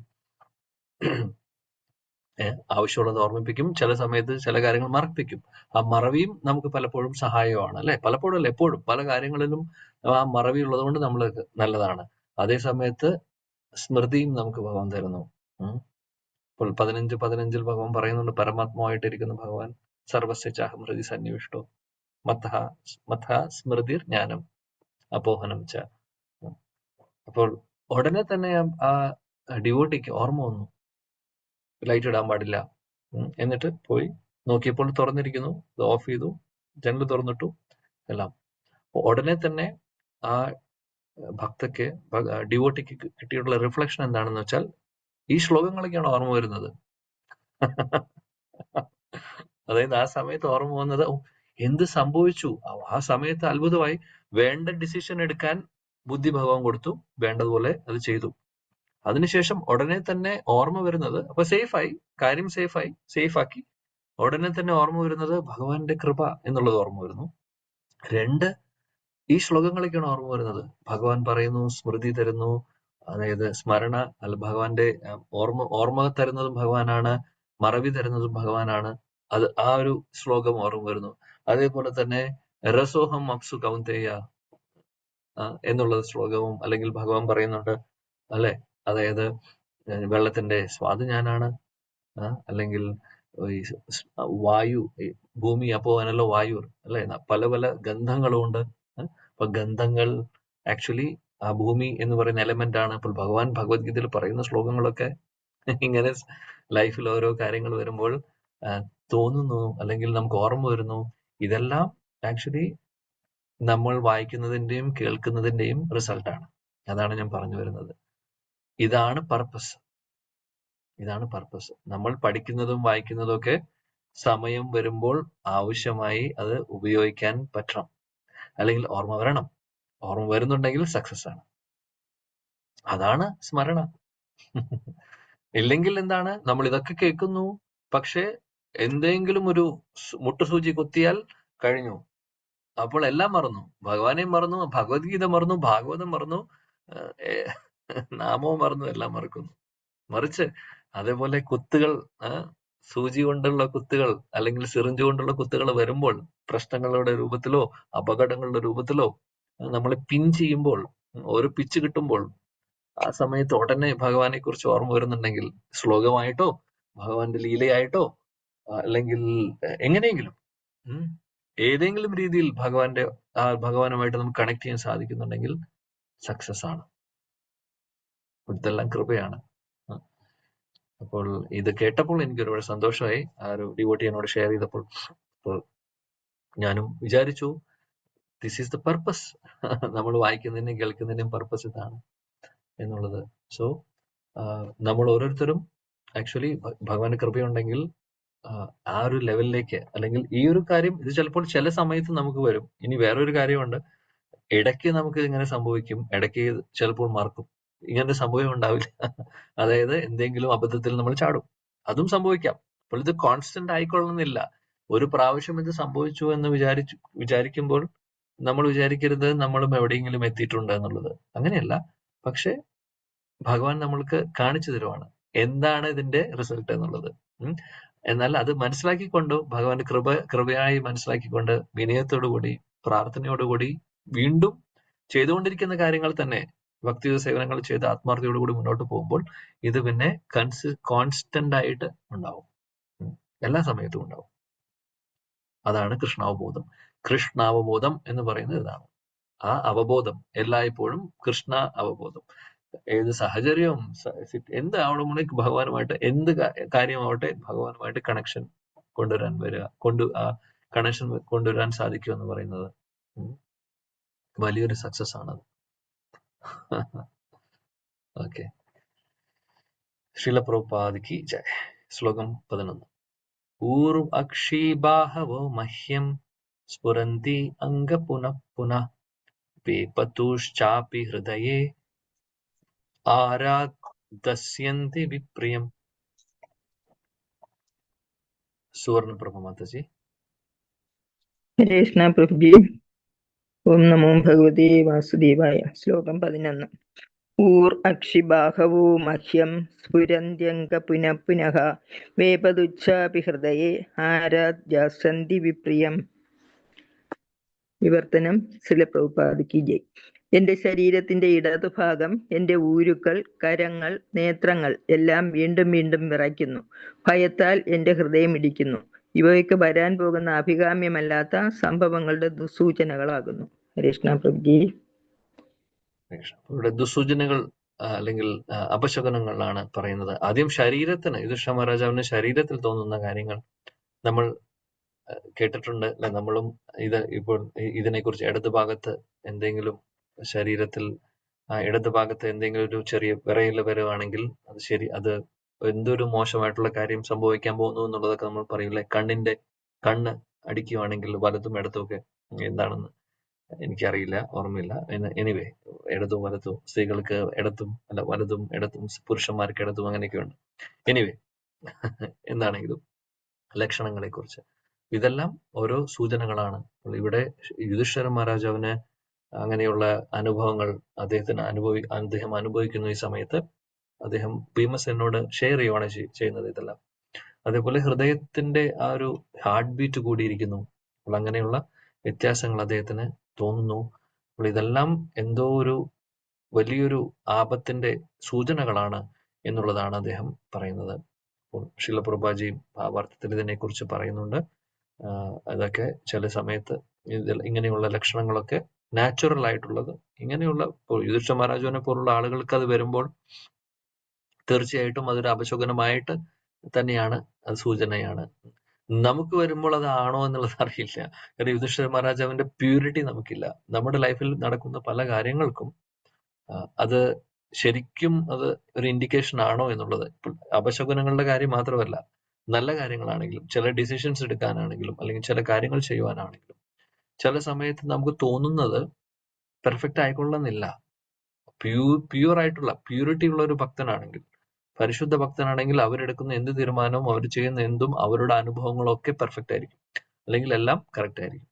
ആവശ്യമുള്ളത് ഓർമ്മിപ്പിക്കും, ചില സമയത്ത് ചില കാര്യങ്ങൾ മറപ്പിക്കും. ആ മറവിയും നമുക്ക് പലപ്പോഴും സഹായമാണ്, അല്ലെ? പലപ്പോഴും അല്ല, എപ്പോഴും പല കാര്യങ്ങളിലും ആ മറവി ഉള്ളത് കൊണ്ട് നമ്മൾ നല്ലതാണ്. അതേ സമയത്ത് സ്മൃതിയും നമുക്ക് ഭഗവാൻ തരുന്നു. ഇപ്പോൾ 15:15 ഭഗവാൻ പറയുന്നുണ്ട്, പരമാത്മാവായിട്ടിരിക്കുന്ന ഭഗവാൻ സർവസ്യ ചാഹമൃതി സന്നിവിഷ്ടോ മഥ സ്മൃതിർ ജ്ഞാനം അപോഹനം ച. അപ്പോൾ ഉടനെ തന്നെ ആ ഡിവോട്ടിക്ക് ഓർമ്മ വന്നു, ലൈറ്റ് ഇടാൻ പാടില്ല. എന്നിട്ട് പോയി നോക്കിയപ്പോൾ തുറന്നിരിക്കുന്നു, ഇത് ഓഫ് ചെയ്തു, ജനൽ തുറന്നിട്ടു, എല്ലാം. ഉടനെ തന്നെ ആ ഭക്തയ്ക്ക്, ഡിവോട്ടിക്ക് കിട്ടിയിട്ടുള്ള റിഫ്ലക്ഷൻ എന്താണെന്ന് വെച്ചാൽ ഈ ശ്ലോകങ്ങളൊക്കെയാണ് ഓർമ്മ വരുന്നത്. അതായത് ആ സമയത്ത് ഓർമ്മ വന്നത് എന്ത് സംഭവിച്ചു, ആ സമയത്ത് അത്ഭുതമായി. വേണ്ട ഡിസിഷൻ എടുക്കാൻ ബുദ്ധി ഭഗവാൻ കൊടുത്തു, വേണ്ടതുപോലെ അത് ചെയ്തു. അതിനുശേഷം ഉടനെ തന്നെ ഓർമ്മ വരുന്നത്, അപ്പൊ കാര്യം സേഫാക്കി. ഉടനെ തന്നെ ഓർമ്മ വരുന്നത് ഭഗവാന്റെ കൃപ എന്നുള്ളത് ഓർമ്മ വരുന്നു. 2, ഈ ശ്ലോകങ്ങളൊക്കെയാണ് ഓർമ്മ വരുന്നത്. ഭഗവാൻ പറയുന്നു, സ്മൃതി തരുന്നു, അതായത് സ്മരണ അല്ല, ഭഗവാന്റെ ഓർമ്മ തരുന്നതും ഭഗവാനാണ്, മറവി തരുന്നതും ഭഗവാനാണ്. അത് ആ ഒരു ശ്ലോകം ഓർമ്മ വരുന്നു. അതേപോലെ തന്നെ രസോഹം അപ്സു കൗന്ദേയ എന്നുള്ള ശ്ലോകവും അല്ലെങ്കിൽ ഭഗവാൻ പറയുന്നുണ്ട്, അല്ലെ? അതായത് വെള്ളത്തിന്റെ സ്വാദ് ഞാനാണ്, അല്ലെങ്കിൽ വായു, ഭൂമി അപ്പോ അതിനുള്ള വായു, അല്ലെ? പല പല ഗന്ധങ്ങളുണ്ട്. അപ്പൊ ഗന്ധങ്ങൾ ആക്ച്വലി ആ ഭൂമി എന്ന് പറയുന്ന എലമെന്റ് ആണ്. അപ്പോൾ ഭഗവാൻ ഭഗവത്ഗീതയിൽ പറയുന്ന ശ്ലോകങ്ങളൊക്കെ ഇങ്ങനെ ലൈഫിൽ ഓരോ കാര്യങ്ങൾ വരുമ്പോൾ തോന്നുന്നു, അല്ലെങ്കിൽ നമുക്ക് ഓർമ്മ വരുന്നു, ഇതെല്ലാം ആക്ച്വലി നമ്മൾ വായിക്കുന്നതിന്റെയും കേൾക്കുന്നതിന്റെയും റിസൾട്ടാണ്. അതാണ് ഞാൻ പറഞ്ഞു വരുന്നത്. ഇതാണ് പർപ്പസ്. നമ്മൾ പഠിക്കുന്നതും വായിക്കുന്നതും ഒക്കെ സമയം വരുമ്പോൾ ആവശ്യമായി അത് ഉപയോഗിക്കാൻ പറ്റണം, അല്ലെങ്കിൽ ഓർമ്മ വരണം. ഓർമ്മ വരുന്നുണ്ടെങ്കിൽ സക്സസ് ആണ്. അതാണ് സ്മരണ. ഇല്ലെങ്കിൽ എന്താണ്, നമ്മൾ ഇതൊക്കെ കേൾക്കുന്നു, പക്ഷെ എന്തെങ്കിലും ഒരു മുട്ടുസൂചി കുത്തിയാൽ കഴിഞ്ഞു. അപ്പോൾ എല്ലാം മറന്നു. ഭഗവാനെ മറന്നു, ഭഗവത്ഗീത മറന്നു, ഭാഗവതം മറന്നു, നാമവും മറന്നു, എല്ലാം മറക്കുന്നു. മറിച്ച് അതേപോലെ കുത്തുകൾ, സൂചി കൊണ്ടുള്ള കുത്തുകൾ അല്ലെങ്കിൽ സിറിഞ്ച് കൊണ്ടുള്ള കുത്തുകൾ വരുമ്പോൾ, പ്രശ്നങ്ങളുടെ രൂപത്തിലോ അപകടങ്ങളുടെ രൂപത്തിലോ നമ്മളെ പിൻ ചെയ്യുമ്പോൾ, ഒരു പിച്ച് കിട്ടുമ്പോൾ, ആ സമയത്ത് ഉടനെ ഭഗവാനെ കുറിച്ച് ഓർമ്മ വരുന്നുണ്ടെങ്കിൽ, ശ്ലോകമായിട്ടോ ഭഗവാന്റെ ലീലയായിട്ടോ അല്ലെങ്കിൽ എങ്ങനെയെങ്കിലും ഏതെങ്കിലും രീതിയിൽ ഭഗവാനുമായിട്ട് നമുക്ക് കണക്ട് ചെയ്യാൻ സാധിക്കുന്നുണ്ടെങ്കിൽ സക്സസ് ആണ്. ഇതെല്ലാം കൃപയാണ്. അപ്പോൾ ഇത് കേട്ടപ്പോൾ എനിക്ക് ഒരുപാട് സന്തോഷമായി. ആ ഒരു ഡിവോട്ടി എന്നോട് ഷെയർ ചെയ്തപ്പോൾ ഞാനും വിചാരിച്ചു, ദിസ് ഈസ് ദ പർപ്പസ്. നമ്മൾ വായിക്കുന്നതിന്റെയും കേൾക്കുന്നതിന്റെയും പർപ്പസ് ഇതാണ് എന്നുള്ളത്. സോ നമ്മൾ ഓരോരുത്തരും ആക്ച്വലി ഭഗവാന്റെ കൃപയുണ്ടെങ്കിൽ ആ ഒരു ലെവലിലേക്ക്, അല്ലെങ്കിൽ ഈ ഒരു കാര്യം, ഇത് ചിലപ്പോൾ ചില സമയത്ത് നമുക്ക് വരും. ഇനി വേറൊരു കാര്യമുണ്ട്, ഇടയ്ക്ക് നമുക്ക് ഇങ്ങനെ സംഭവിക്കും, ഇടയ്ക്ക് ചിലപ്പോൾ മറക്കും, ഇങ്ങനത്തെ സംഭവം ഉണ്ടാവില്ല. അതായത് എന്തെങ്കിലും അബദ്ധത്തിൽ നമ്മൾ ചാടും, അതും സംഭവിക്കാം. അപ്പോൾ ഇത് കോൺസ്റ്റന്റ് ആയിക്കൊള്ളുന്നില്ല. ഒരു പ്രാവശ്യം ഇത് സംഭവിച്ചു എന്ന് വിചാരിക്കുമ്പോൾ നമ്മൾ വിചാരിക്കരുത് നമ്മളും എവിടെയെങ്കിലും എത്തിയിട്ടുണ്ട് എന്നുള്ളത്. അങ്ങനെയല്ല. പക്ഷെ ഭഗവാൻ നമ്മൾക്ക് കാണിച്ചു തരുവാണ് എന്താണ് ഇതിന്റെ റിസൾട്ട് എന്നുള്ളത്. എന്നാൽ അത് മനസ്സിലാക്കിക്കൊണ്ട്, ഭഗവാന്റെ കൃപയായി മനസ്സിലാക്കിക്കൊണ്ട്, വിനയത്തോടുകൂടി പ്രാർത്ഥനയോടുകൂടി വീണ്ടും ചെയ്തുകൊണ്ടിരിക്കുന്ന കാര്യങ്ങൾ തന്നെ, ഭക്തിയുത സേവനങ്ങൾ ചെയ്ത് ആത്മാർത്ഥതയോടുകൂടി മുന്നോട്ട് പോകുമ്പോൾ ഇത് പിന്നെ കോൺസ്റ്റന്റ് ആയിട്ട് ഉണ്ടാവും, എല്ലാ സമയത്തും ഉണ്ടാവും. അതാണ് കൃഷ്ണാവബോധം. കൃഷ്ണാവബോധം എന്ന് പറയുന്നത് ഇതാണ്. ആ അവബോധം എല്ലായ്പ്പോഴും കൃഷ്ണ അവബോധം. ഏത് സാഹചര്യവും എന്താവണം, ഭഗവാനുമായിട്ട് എന്ത് കാര്യമാവട്ടെ ഭഗവാനുമായിട്ട് കണക്ഷൻ ആ കണക്ഷൻ കൊണ്ടുവരാൻ സാധിക്കും എന്ന് പറയുന്നത് വലിയൊരു സക്സസ് ആണത്. ഓക്കെ. ശ്രീല പ്രഭുപാദിക്ക് ജയ്. ശ്ലോകം 11. ഊർവ് അക്ഷീബാഹവോ മഹ്യം സ്ഫുരന്തി അംഗ പുനഃ പുനഃ വേപതുശ്ചാപി ഹൃദയേ ആരാധസ്യന്തി വിപ്രിയം. സുവർണ പ്രഭു മാതാജി. ഹരേ കൃഷ്ണ പ്രഭുജി. ഓം നമോ ഭഗവതേ വാസുദേവായ. ശ്ലോകം 11. ഊർ അക്ഷിബാഹവോ മഹ്യം സ്ഫുരന്ത്യംഗ പുനഃ പുനഃ വേപതുച്ഛാപി ഹൃദയേ ആരാധ്യാസന്തി വിപ്രിയം. വിവർത്തനം. ശ്രീല പ്രഭുപാദിക്ക് ജയ്. എന്റെ ശരീരത്തിന്റെ ഇടതുഭാഗം, എന്റെ ഊരുക്കൾ, കരങ്ങൾ, നേത്രങ്ങൾ എല്ലാം വീണ്ടും വീണ്ടും വിറയ്ക്കുന്നു. ഭയത്താൽ എന്റെ ഹൃദയം ഇടിക്കുന്നു. ഇവയൊക്കെ വരാൻ പോകുന്ന അഭികാമ്യമല്ലാത്ത സംഭവങ്ങളുടെ ദുസൂചനകളാകുന്നു. ഹരേഷ്ണ പ്രഭുജി. ഇവിടെ ദുസൂചനകൾ അല്ലെങ്കിൽ അപശകുനങ്ങളാണ് പറയുന്നത്. ആദ്യം ശരീരത്തിന്, യുധിഷ്ഠിര മഹാരാജാവിന് ശരീരത്തിൽ തോന്നുന്ന കാര്യങ്ങൾ നമ്മൾ കേട്ടിട്ടുണ്ട് അല്ലെ? നമ്മളും ഇപ്പോൾ ഇതിനെക്കുറിച്ച് ഇടതുഭാഗത്ത് എന്തെങ്കിലും ശരീരത്തിൽ ഇടതുഭാഗത്ത് എന്തെങ്കിലും ഒരു ചെറിയ വിറയൽ വരുവാണെങ്കിൽ അത് ശരി, അത് എന്തൊരു മോശമായിട്ടുള്ള കാര്യം സംഭവിക്കാൻ പോകുന്നു എന്നുള്ളതൊക്കെ നമ്മൾ പറയില്ലേ? കണ്ണ് അടിക്കുകയാണെങ്കിൽ വലതും ഇടതും ഒക്കെ എന്താണെന്ന് എനിക്കറിയില്ല, ഓർമ്മയില്ല. എനിവേ, ഇടതും വലതും, സ്ത്രീകൾക്ക് ഇടത്തും അല്ല വലതും ഇടത്തും, പുരുഷന്മാർക്ക് ഇടത്തും, അങ്ങനെയൊക്കെ ഉണ്ട്. എനിവേ, എന്താണെങ്കിലും ലക്ഷണങ്ങളെ കുറിച്ച് ഇതെല്ലാം ഓരോ സൂചനകളാണ്. ഇവിടെ യുധിഷ്ഠിര മഹാരാജാവിന് അങ്ങനെയുള്ള അനുഭവങ്ങൾ അദ്ദേഹം അനുഭവിക്കുന്ന ഈ സമയത്ത് അദ്ദേഹം ഭീമസേനോട് ഷെയർ ചെയ്യുവാണ് ചെയ്യുന്നത് ഇതെല്ലാം. അതേപോലെ ഹൃദയത്തിന്റെ ആ ഒരു ഹാർട്ട് ബീറ്റ് കൂടിയിരിക്കുന്നു. അപ്പോൾ അങ്ങനെയുള്ള വ്യത്യാസങ്ങൾ അദ്ദേഹത്തിന് തോന്നുന്നു. അപ്പോൾ ഇതെല്ലാം എന്തോ ഒരു വലിയൊരു ആപത്തിന്റെ സൂചനകളാണ് എന്നുള്ളതാണ് അദ്ദേഹം പറയുന്നത്. അപ്പോൾ ശ്രീല പ്രഭുപാദിയും ഭാവാർത്ഥത്തിൽ ഇതിനെക്കുറിച്ച് പറയുന്നുണ്ട്. അതൊക്കെ ചില സമയത്ത് ഇങ്ങനെയുള്ള ലക്ഷണങ്ങളൊക്കെ നാച്ചുറൽ ആയിട്ടുള്ളത്, ഇങ്ങനെയുള്ള യുധിഷ്ഠിര മഹാരാജാവിനെ പോലുള്ള ആളുകൾക്ക് അത് വരുമ്പോൾ തീർച്ചയായിട്ടും അതൊരു അപശകുനമായിട്ട് തന്നെയാണ്, അത് സൂചനയാണ്. നമുക്ക് വരുമ്പോൾ അത് ആണോ എന്നുള്ളത് അറിയില്ല. കാരണം യുധിഷ്ഠിര മഹാരാജാവിന്റെ പ്യൂരിറ്റി നമുക്കില്ല. നമ്മുടെ ലൈഫിൽ നടക്കുന്ന പല കാര്യങ്ങൾക്കും അത് ശരിക്കും അത് ഒരു ഇൻഡിക്കേഷൻ ആണോ എന്നുള്ളത്. അപശകുനങ്ങളുടെ കാര്യം മാത്രമല്ല, നല്ല കാര്യങ്ങളാണെങ്കിലും ചില ഡിസിഷൻസ് എടുക്കാനാണെങ്കിലും അല്ലെങ്കിൽ ചില കാര്യങ്ങൾ ചെയ്യുവാനാണെങ്കിലും ചില സമയത്ത് നമുക്ക് തോന്നുന്നത് പെർഫെക്റ്റ് ആയിക്കൊള്ളുന്നില്ല. പ്യൂർ ആയിട്ടുള്ള പ്യൂരിറ്റി ഉള്ള ഒരു ഭക്തനാണെങ്കിൽ, പരിശുദ്ധ ഭക്തനാണെങ്കിൽ, അവരെടുക്കുന്ന എന്ത് തീരുമാനവും അവർ ചെയ്യുന്ന എന്തും അവരുടെ അനുഭവങ്ങളൊക്കെ പെർഫെക്റ്റ് ആയിരിക്കും, അല്ലെങ്കിൽ എല്ലാം കറക്റ്റ് ആയിരിക്കും.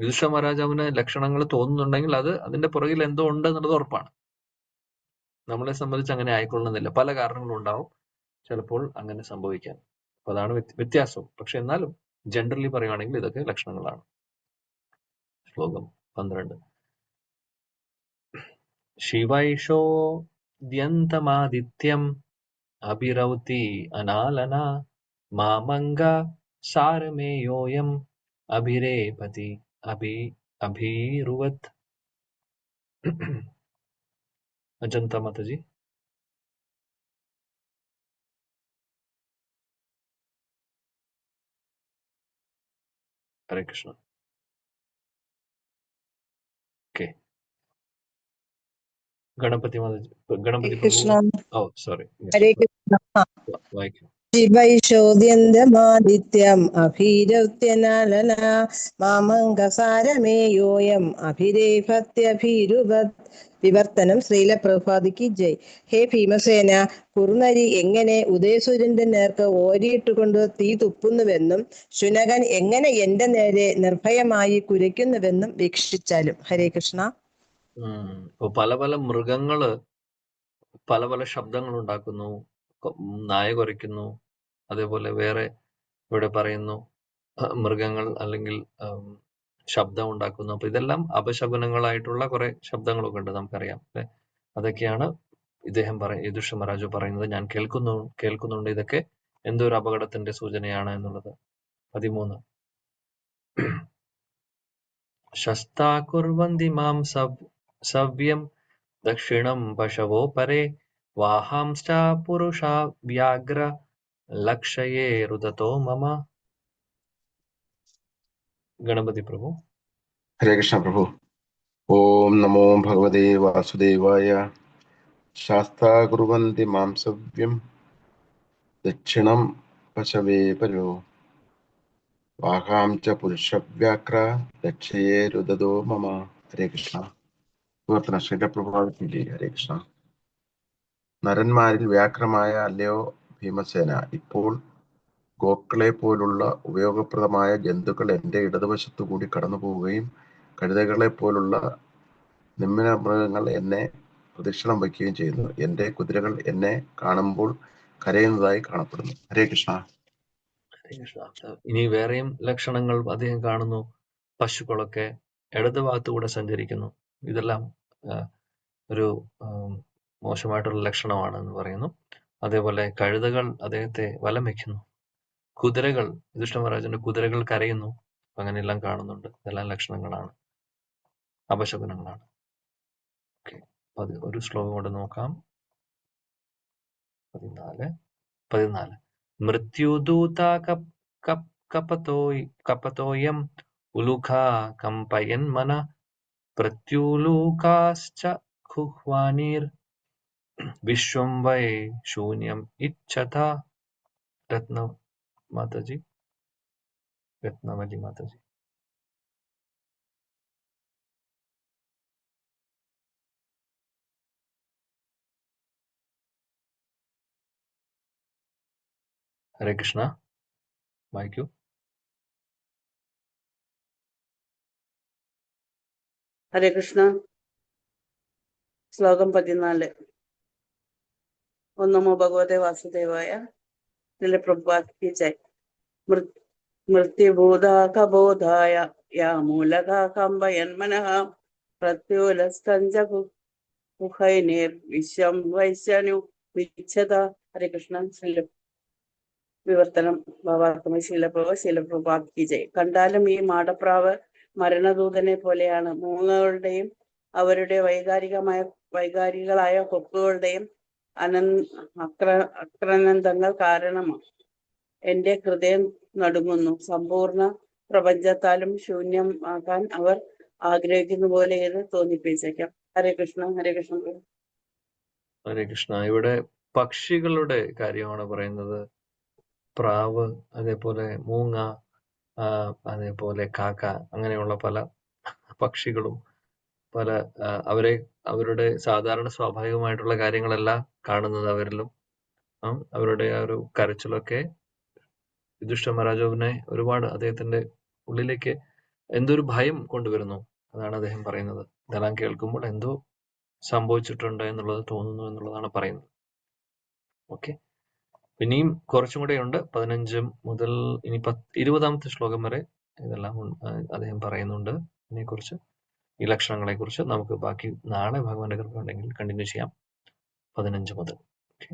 യുധിഷ്ഠിര മഹാരാജാവിന് ലക്ഷണങ്ങൾ തോന്നുന്നുണ്ടെങ്കിൽ അത് അതിന്റെ പുറകിൽ എന്തോ ഉണ്ട് എന്നുള്ളത് ഉറപ്പാണ്. നമ്മളെ സംബന്ധിച്ച് അങ്ങനെ ആയിക്കൊള്ളുന്നില്ല. പല കാരണങ്ങളും ഉണ്ടാവും ചിലപ്പോൾ അങ്ങനെ സംഭവിക്കാൻ. അപ്പൊ അതാണ് വ്യത്യാസം. പക്ഷെ എന്നാലും ജനറലി പറയുകയാണെങ്കിൽ ഇതൊക്കെ ലക്ഷണങ്ങളാണ്. ശ്ലോകം 12. ശിവൈഷോദ്യന്തമാദിത്യം അഭിരൗതി അനാലന മാമംഗ സാരമേയോയം അഭിരേപതി അഭിരുവത്. അജന്ത മാതാജി. ഹരേ കൃഷ്ണ. ഓക്കെ. ഗണപതി മാതാജി, ഗണപതി കൃഷ്ണ. ഓ സോറി, ഹരേ കൃഷ്ണ. വായിക്കും. ശിവൈഷോദ്യന്തമാദിത്യം അഭിരൗത്യനാലന മാമംഗസാരമേയോയം അഭിരേഭത്യഭിരുവത്. വിവർത്തനം ശ്രീല പ്രഭുപാദിക്ക് ജയ്. ഹേ ഭീമസേന, കുറുനരി എങ്ങനെ ഉദയസൂര്യന്റെ നേർക്ക് ഓരിയിട്ടുകൊണ്ട് തീ തുപ്പുന്നുവെന്നും ശുനകൻ എങ്ങനെ എന്റെ നേരെ നിർഭയമായി കുരയ്ക്കുന്നുവെന്നും വീക്ഷിച്ചാലും. ഹരേ കൃഷ്ണ. ഇപ്പൊ പല പല മൃഗങ്ങള് പല പല ശബ്ദങ്ങൾ ഉണ്ടാക്കുന്നു. നായ കുരയ്ക്കുന്നു, അതേപോലെ വേറെ ഇവിടെ പറയുന്നു മൃഗങ്ങൾ അല്ലെങ്കിൽ ശബ്ദം ഉണ്ടാക്കുന്നു. അപ്പൊ ഇതെല്ലാം അപശകുനങ്ങളായിട്ടുള്ള കുറെ ശബ്ദങ്ങളൊക്കെ ഉണ്ട്, നമുക്കറിയാം അല്ലെ. അതൊക്കെയാണ് ഇദ്ദേഹം യുധിഷ്ഠിര മഹാരാജു പറയുന്നത്. ഞാൻ കേൾക്കുന്നുണ്ട് ഇതൊക്കെ എന്തോ ഒരു അപകടത്തിന്റെ സൂചനയാണ് എന്നുള്ളത്. 13. ശസ്താകുർവന്തി മാം സവ്യം ദക്ഷിണം പശവോ പരേ വാഹാംശ്ച പുരുഷാ വ്യാഗ്ര ലക്ഷയേ രുദതോ മമ. ഗണപതി പ്രഭു. ഹരേ കൃഷ്ണ പ്രഭു. ഓം നമോ ഭഗവതേ വാസുദേവായ. ശാസ്താകുർവന്തി മാം സവ്യം ദക്ഷിണം പശവേ പരോ വാഹാം ച പുരുഷവ്യാക്ര ലക്ഷയേ രുദതോ മമ. ഹരേ കൃഷ്ണ. വിവർത്തന ശ്രീല പ്രഭുപാദിക്ക്. ഹരേ കൃഷ്ണ. നരന്മാരിൽ വ്യാക്രമായ അല്ലയോ ഭീമസേന, ഇപ്പോൾ ഗോക്കളെ പോലുള്ള ഉപയോഗപ്രദമായ ജന്തുക്കൾ എന്റെ ഇടതുവശത്തു കൂടി കടന്നു പോവുകയും കഴുതകളെ പോലുള്ള നിമ്ന മൃഗങ്ങൾ എന്നെ പ്രദക്ഷിണം വയ്ക്കുകയും ചെയ്യുന്നു. എന്റെ കുതിരകൾ എന്നെ കാണുമ്പോൾ കരയുന്നതായി കാണപ്പെടുന്നു. ഹരേ കൃഷ്ണ. ഇനി വേറെയും ലക്ഷണങ്ങൾ അദ്ദേഹം കാണുന്നു. പശുക്കളൊക്കെ ഇടത് ഭാഗത്തുകൂടെ സഞ്ചരിക്കുന്നു. ഇതെല്ലാം ഒരു മോശമായിട്ടുള്ള ലക്ഷണമാണ് എന്ന് പറയുന്നു. അതേപോലെ കഴുതകൾ അദ്ദേഹത്തെ വലം വെക്കുന്നു. കുതിരകൾ, യുധിഷ്ഠിര മഹാരാജന്റെ കുതിരകൾ കരയുന്നു. അങ്ങനെയെല്ലാം കാണുന്നുണ്ട്. ഇതെല്ലാം ലക്ഷണങ്ങളാണ്, അപശകുനങ്ങളാണ്. ഓക്കെ, ഒരു ശ്ലോകം കൂടെ നോക്കാം. 14. മൃത്യുദൂത കപതോയം ഉലുഖാ കമ്പയൻ മന പ്രത്യുലൂകാശ്ച ഖുഹ്വാനീർ വിശ്വം വൈ ശൂന്യം ഇച്ഛത. രത്നവലി മാതാജി. ഹരേ കൃഷ്ണ. വായിക്കൂ. ഹരേ കൃഷ്ണ. ശ്ലോകം 14. ഓം നമോ ഭഗവതേ വാസുദേവായ. പ്രഭുപാദിക്ക് ജയ്. മൃത്യുഭൂതാകബോധായ യാ മൂലകാ കമ്പയൻ മനഃ പ്രത്യുലസ്തഞ്ച കുഹൈനീർ വിശ്വം വൈശ്യനു വിച്ഛത. ഹരേ കൃഷ്ണ. വിവർത്തനം ഭാവാർത്ഥമ ശീലപ്രഭുപാദിക്ക് ജയ്. കണ്ടാലും ഈ മാടപ്രാവ് മരണദൂതനെ പോലെയാണ്. മൂങ്ങകളുടെയും അവരുടെ വൈകാരികളായ കൊക്കുകളുടെയും അക്രനന്ദങ്ങൾ കാരണമാണ് എന്റെ ഹൃദയം നടുങ്ങുന്നു. സമ്പൂർണ്ണ പ്രപഞ്ചത്താലും ശൂന്യം ആക്കാൻ അവർ ആഗ്രഹിക്കുന്ന പോലെ ഇത് തോന്നിപ്പിച്ചേക്കാം. ഹരേ കൃഷ്ണ. ഹരേ കൃഷ്ണ. ഹരേ കൃഷ്ണ. ഇവിടെ പക്ഷികളുടെ കാര്യമാണ് പറയുന്നത്. പ്രാവ്, അതേപോലെ മൂങ്ങ, അതേപോലെ കാക്ക, അങ്ങനെയുള്ള പല പക്ഷികളും പല അവരുടെ സാധാരണ സ്വാഭാവികമായിട്ടുള്ള കാര്യങ്ങളല്ല കാണുന്നത് അവരിലും. അവരുടെ ആ ഒരു കരച്ചിലൊക്കെ യുധിഷ്ഠിര മഹാരാജാവിനെ ഒരുപാട് അദ്ദേഹത്തിന്റെ ഉള്ളിലേക്ക് എന്തോ ഒരു ഭയം കൊണ്ടുവരുന്നു. അതാണ് അദ്ദേഹം പറയുന്നത്. ഇതെല്ലാം കേൾക്കുമ്പോൾ എന്തോ സംഭവിച്ചിട്ടുണ്ട് എന്നുള്ളത് തോന്നുന്നു എന്നുള്ളതാണ് പറയുന്നത്. ഓക്കെ, ഇനിയും കുറച്ചും കൂടെ ഉണ്ട്. 15 മുതൽ ഇനി 20ാമത്തെ ശ്ലോകം വരെ ഇതെല്ലാം അദ്ദേഹം പറയുന്നുണ്ട്. ഇതിനെക്കുറിച്ച്, ഈ ലക്ഷണങ്ങളെ കുറിച്ച് നമുക്ക് ബാക്കി നാളെ ഭഗവാന്റെ കൃപ ഉണ്ടെങ്കിൽ കണ്ടിന്യൂ ചെയ്യാം. 15 മുതൽ. ഓക്കെ.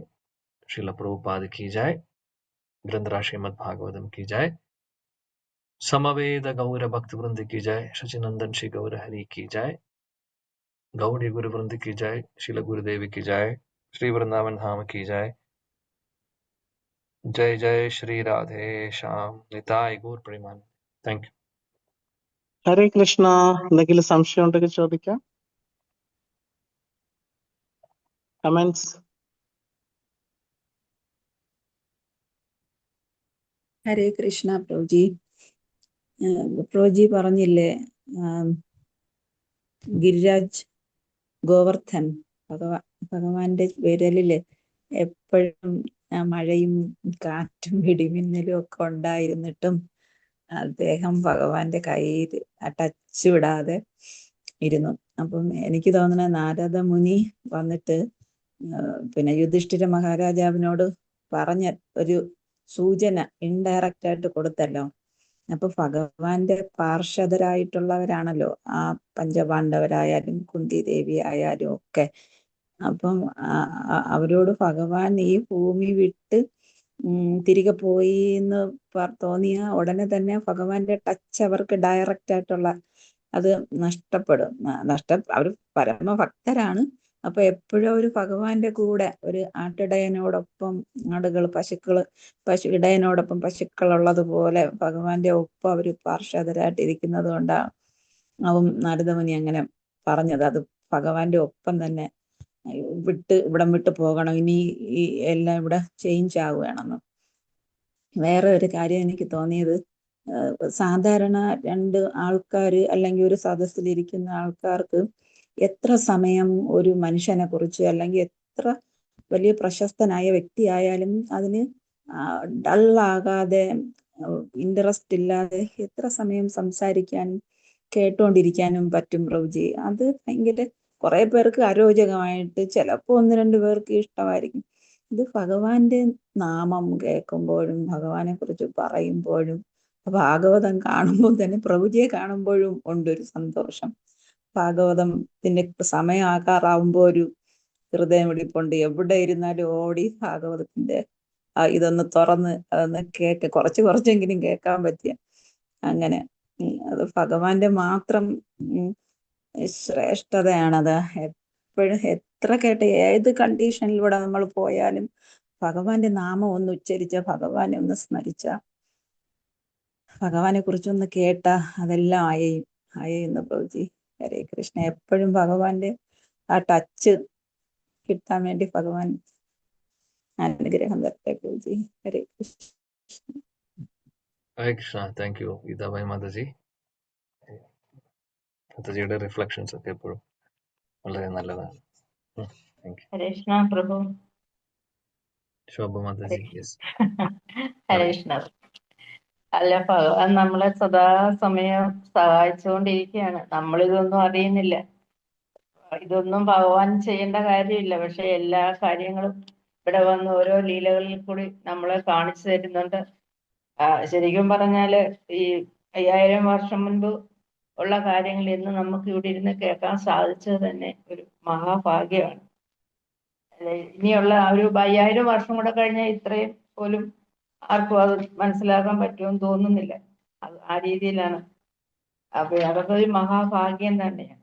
ശ്രീല പ്രഭുപാദ് കി ജയ്. ഗ്രന്ഥരാജ് ശ്രീമദ് ഭാഗവതം की जय. समवेद गौर भक्त वृंद की जय. शचिनंदन श्री गौर हरि की जय. गौड़ी गुरु वृंद की जय. श्रील गुरुदेव की जय. श्री वृंदावन धाम की जय. जय जय श्री राधे श्याम. निताय गौर प्रेमान. Thank you. ഹരേ കൃഷ്ണ. എന്തെങ്കിലും സംശയം ഉണ്ടെങ്കിൽ ചോദിക്കാം. കമന്റ്സ്. ഹരേ കൃഷ്ണ പ്രഭുജി. പ്രഭുജി പറഞ്ഞില്ലേ ഗിരിരാജ് ഗോവർദ്ധൻ ഭഗവാന്റെ വിരലില് എപ്പോഴും മഴയും കാറ്റും ഇടിമിന്നലും ഒക്കെ ഉണ്ടായിരുന്നിട്ടും അദ്ദേഹം ഭഗവാന്റെ കയ്യിൽ ടച്ച് വിടാതെ ഇരുന്നു. അപ്പം എനിക്ക് തോന്നുന്ന നാരദ മുനി വന്നിട്ട് പിന്നെ യുധിഷ്ഠിര മഹാരാജാവിനോട് പറഞ്ഞ ഒരു സൂചന ഇൻഡയറക്റ്റ് ആയിട്ട് കൊടുത്തല്ലോ. അപ്പൊ ഭഗവാന്റെ പാർഷദരായിട്ടുള്ളവരാണല്ലോ ആ പഞ്ചപാണ്ഡവരായാലും കുന്തി ദേവി ആയാലും ഒക്കെ. അപ്പം അവരോട് ഭഗവാൻ ഈ ഭൂമി വിട്ട് തിരികെ പോയി എന്ന് തോന്നിയ ഉടനെ തന്നെ ഭഗവാന്റെ ടച്ച് അവർക്ക് ഡയറക്റ്റ് ആയിട്ടുള്ള അത് നഷ്ടപ്പെടും. അവർ പരമഭക്തരാണ്. അപ്പൊ എപ്പോഴും ഒരു ഭഗവാന്റെ കൂടെ ഒരു ആട്ടിടയനോടൊപ്പം ഇടയനോടൊപ്പം പശുക്കളുള്ളതുപോലെ ഭഗവാന്റെ ഒപ്പം അവർ പാർഷദരായിട്ട് ഇരിക്കുന്നത് കൊണ്ടാണ് നാരദമുനി അങ്ങനെ പറഞ്ഞത്. അത് ഭഗവാന്റെ ഒപ്പം തന്നെ ഇവിടം വിട്ട് പോകണം, ഇനി ഈ എല്ലാം ഇവിടെ ചേഞ്ച് ആവുകയാണെന്ന്. വേറെ ഒരു കാര്യം എനിക്ക് തോന്നിയത്, സാധാരണ രണ്ട് ആൾക്കാർ അല്ലെങ്കിൽ ഒരു സദസ്സിലിരിക്കുന്ന ആൾക്കാർക്ക് എത്ര സമയം ഒരു മനുഷ്യനെ കുറിച്ച് അല്ലെങ്കിൽ എത്ര വലിയ പ്രശസ്തനായ വ്യക്തിയായാലും അതിന് ഡള്ളാകാതെ ഇൻട്രസ്റ്റ് ഇല്ലാതെ എത്ര സമയം സംസാരിക്കാനും കേട്ടോണ്ടിരിക്കാനും പറ്റും പ്രഭുജി. അത് ഭയങ്കര കുറെ പേർക്ക് അരോചകമായിട്ട്, ചിലപ്പോൾ 1-2 പേർക്ക് ഇഷ്ടമായിരിക്കും. ഇത് ഭഗവാന്റെ നാമം കേൾക്കുമ്പോഴും ഭഗവാനെ കുറിച്ച് പറയുമ്പോഴും ഭാഗവതം കാണുമ്പോൾ തന്നെ പ്രഭുജിയെ കാണുമ്പോഴും ഉണ്ടൊരു സന്തോഷം. ഭാഗവതത്തിന്റെ സമയമാകാറാവുമ്പോൾ ഒരു ഹൃദയമിടിപ്പുണ്ട്. എവിടെ ഇരുന്നാലും ഓടി ഭാഗവതത്തിന്റെ ഇതൊന്ന് തുറന്ന് അതൊന്ന് കുറച്ചെങ്കിലും കേൾക്കാൻ പറ്റിയ അങ്ങനെ അത് ഭഗവാന്റെ മാത്രം ശ്രേഷ്ഠതയാണത്. എപ്പോഴും എത്ര കേട്ട ഏത് കണ്ടീഷനിലൂടെ നമ്മൾ പോയാലും ഭഗവാന്റെ നാമം ഒന്ന് ഉച്ചരിച്ച, ഭഗവാനെ ഒന്ന് സ്മരിച്ച, ഭഗവാനെ കുറിച്ചൊന്ന് കേട്ട അതെല്ലാം അയയുന്നു പ്രഭുജി. ഹരേ കൃഷ്ണ. എപ്പോഴും ഭഗവാന്റെ ആ ടച്ച് കിട്ടാൻ വേണ്ടി ഭഗവാൻ അനുഗ്രഹം തരട്ടെ പ്രഭുജി. ഹരേ കൃഷ്ണ. ഹരേ കൃഷ്ണ. താങ്ക് യു ഗീതാബായി മാതാജി. മാതാജിയുടെ റിഫ്ലക്ഷൻസ് ഒക്കെ എപ്പോഴും വളരെ നല്ലതാണ്. ഹരേ കൃഷ്ണ പ്രഭു. ശോഭ മാതാജി. യെസ്. ഹരേ കൃഷ്ണ. അല്ല, ഭഗവാൻ നമ്മളെ സദാസമയം സഹായിച്ചുകൊണ്ടിരിക്കുകയാണ്. നമ്മളിതൊന്നും അറിയുന്നില്ല. ഇതൊന്നും ഭഗവാൻ ചെയ്യേണ്ട കാര്യമില്ല. പക്ഷെ എല്ലാ കാര്യങ്ങളും ഇവിടെ വന്ന് ഓരോ ലീലകളിൽ കൂടി നമ്മളെ കാണിച്ചു തരുന്നുണ്ട്. ശരിക്കും പറഞ്ഞാല് ഈ 5000 വർഷം മുൻപ് ഉള്ള കാര്യങ്ങൾ ഇന്ന് നമുക്ക് ഇവിടെ ഇരുന്ന് കേൾക്കാൻ സാധിച്ചത് തന്നെ ഒരു മഹാഭാഗ്യമാണ്. ഇനിയുള്ള ഒരു 5000 വർഷം കൂടെ കഴിഞ്ഞാൽ ഇത്രയും പോലും ആർക്കും അത് മനസ്സിലാക്കാൻ പറ്റുമെന്ന് തോന്നുന്നില്ല. ആ രീതിയിലാണ്. അപ്പൊ അതൊക്കെ ഒരു മഹാഭാഗ്യം തന്നെയാണ്.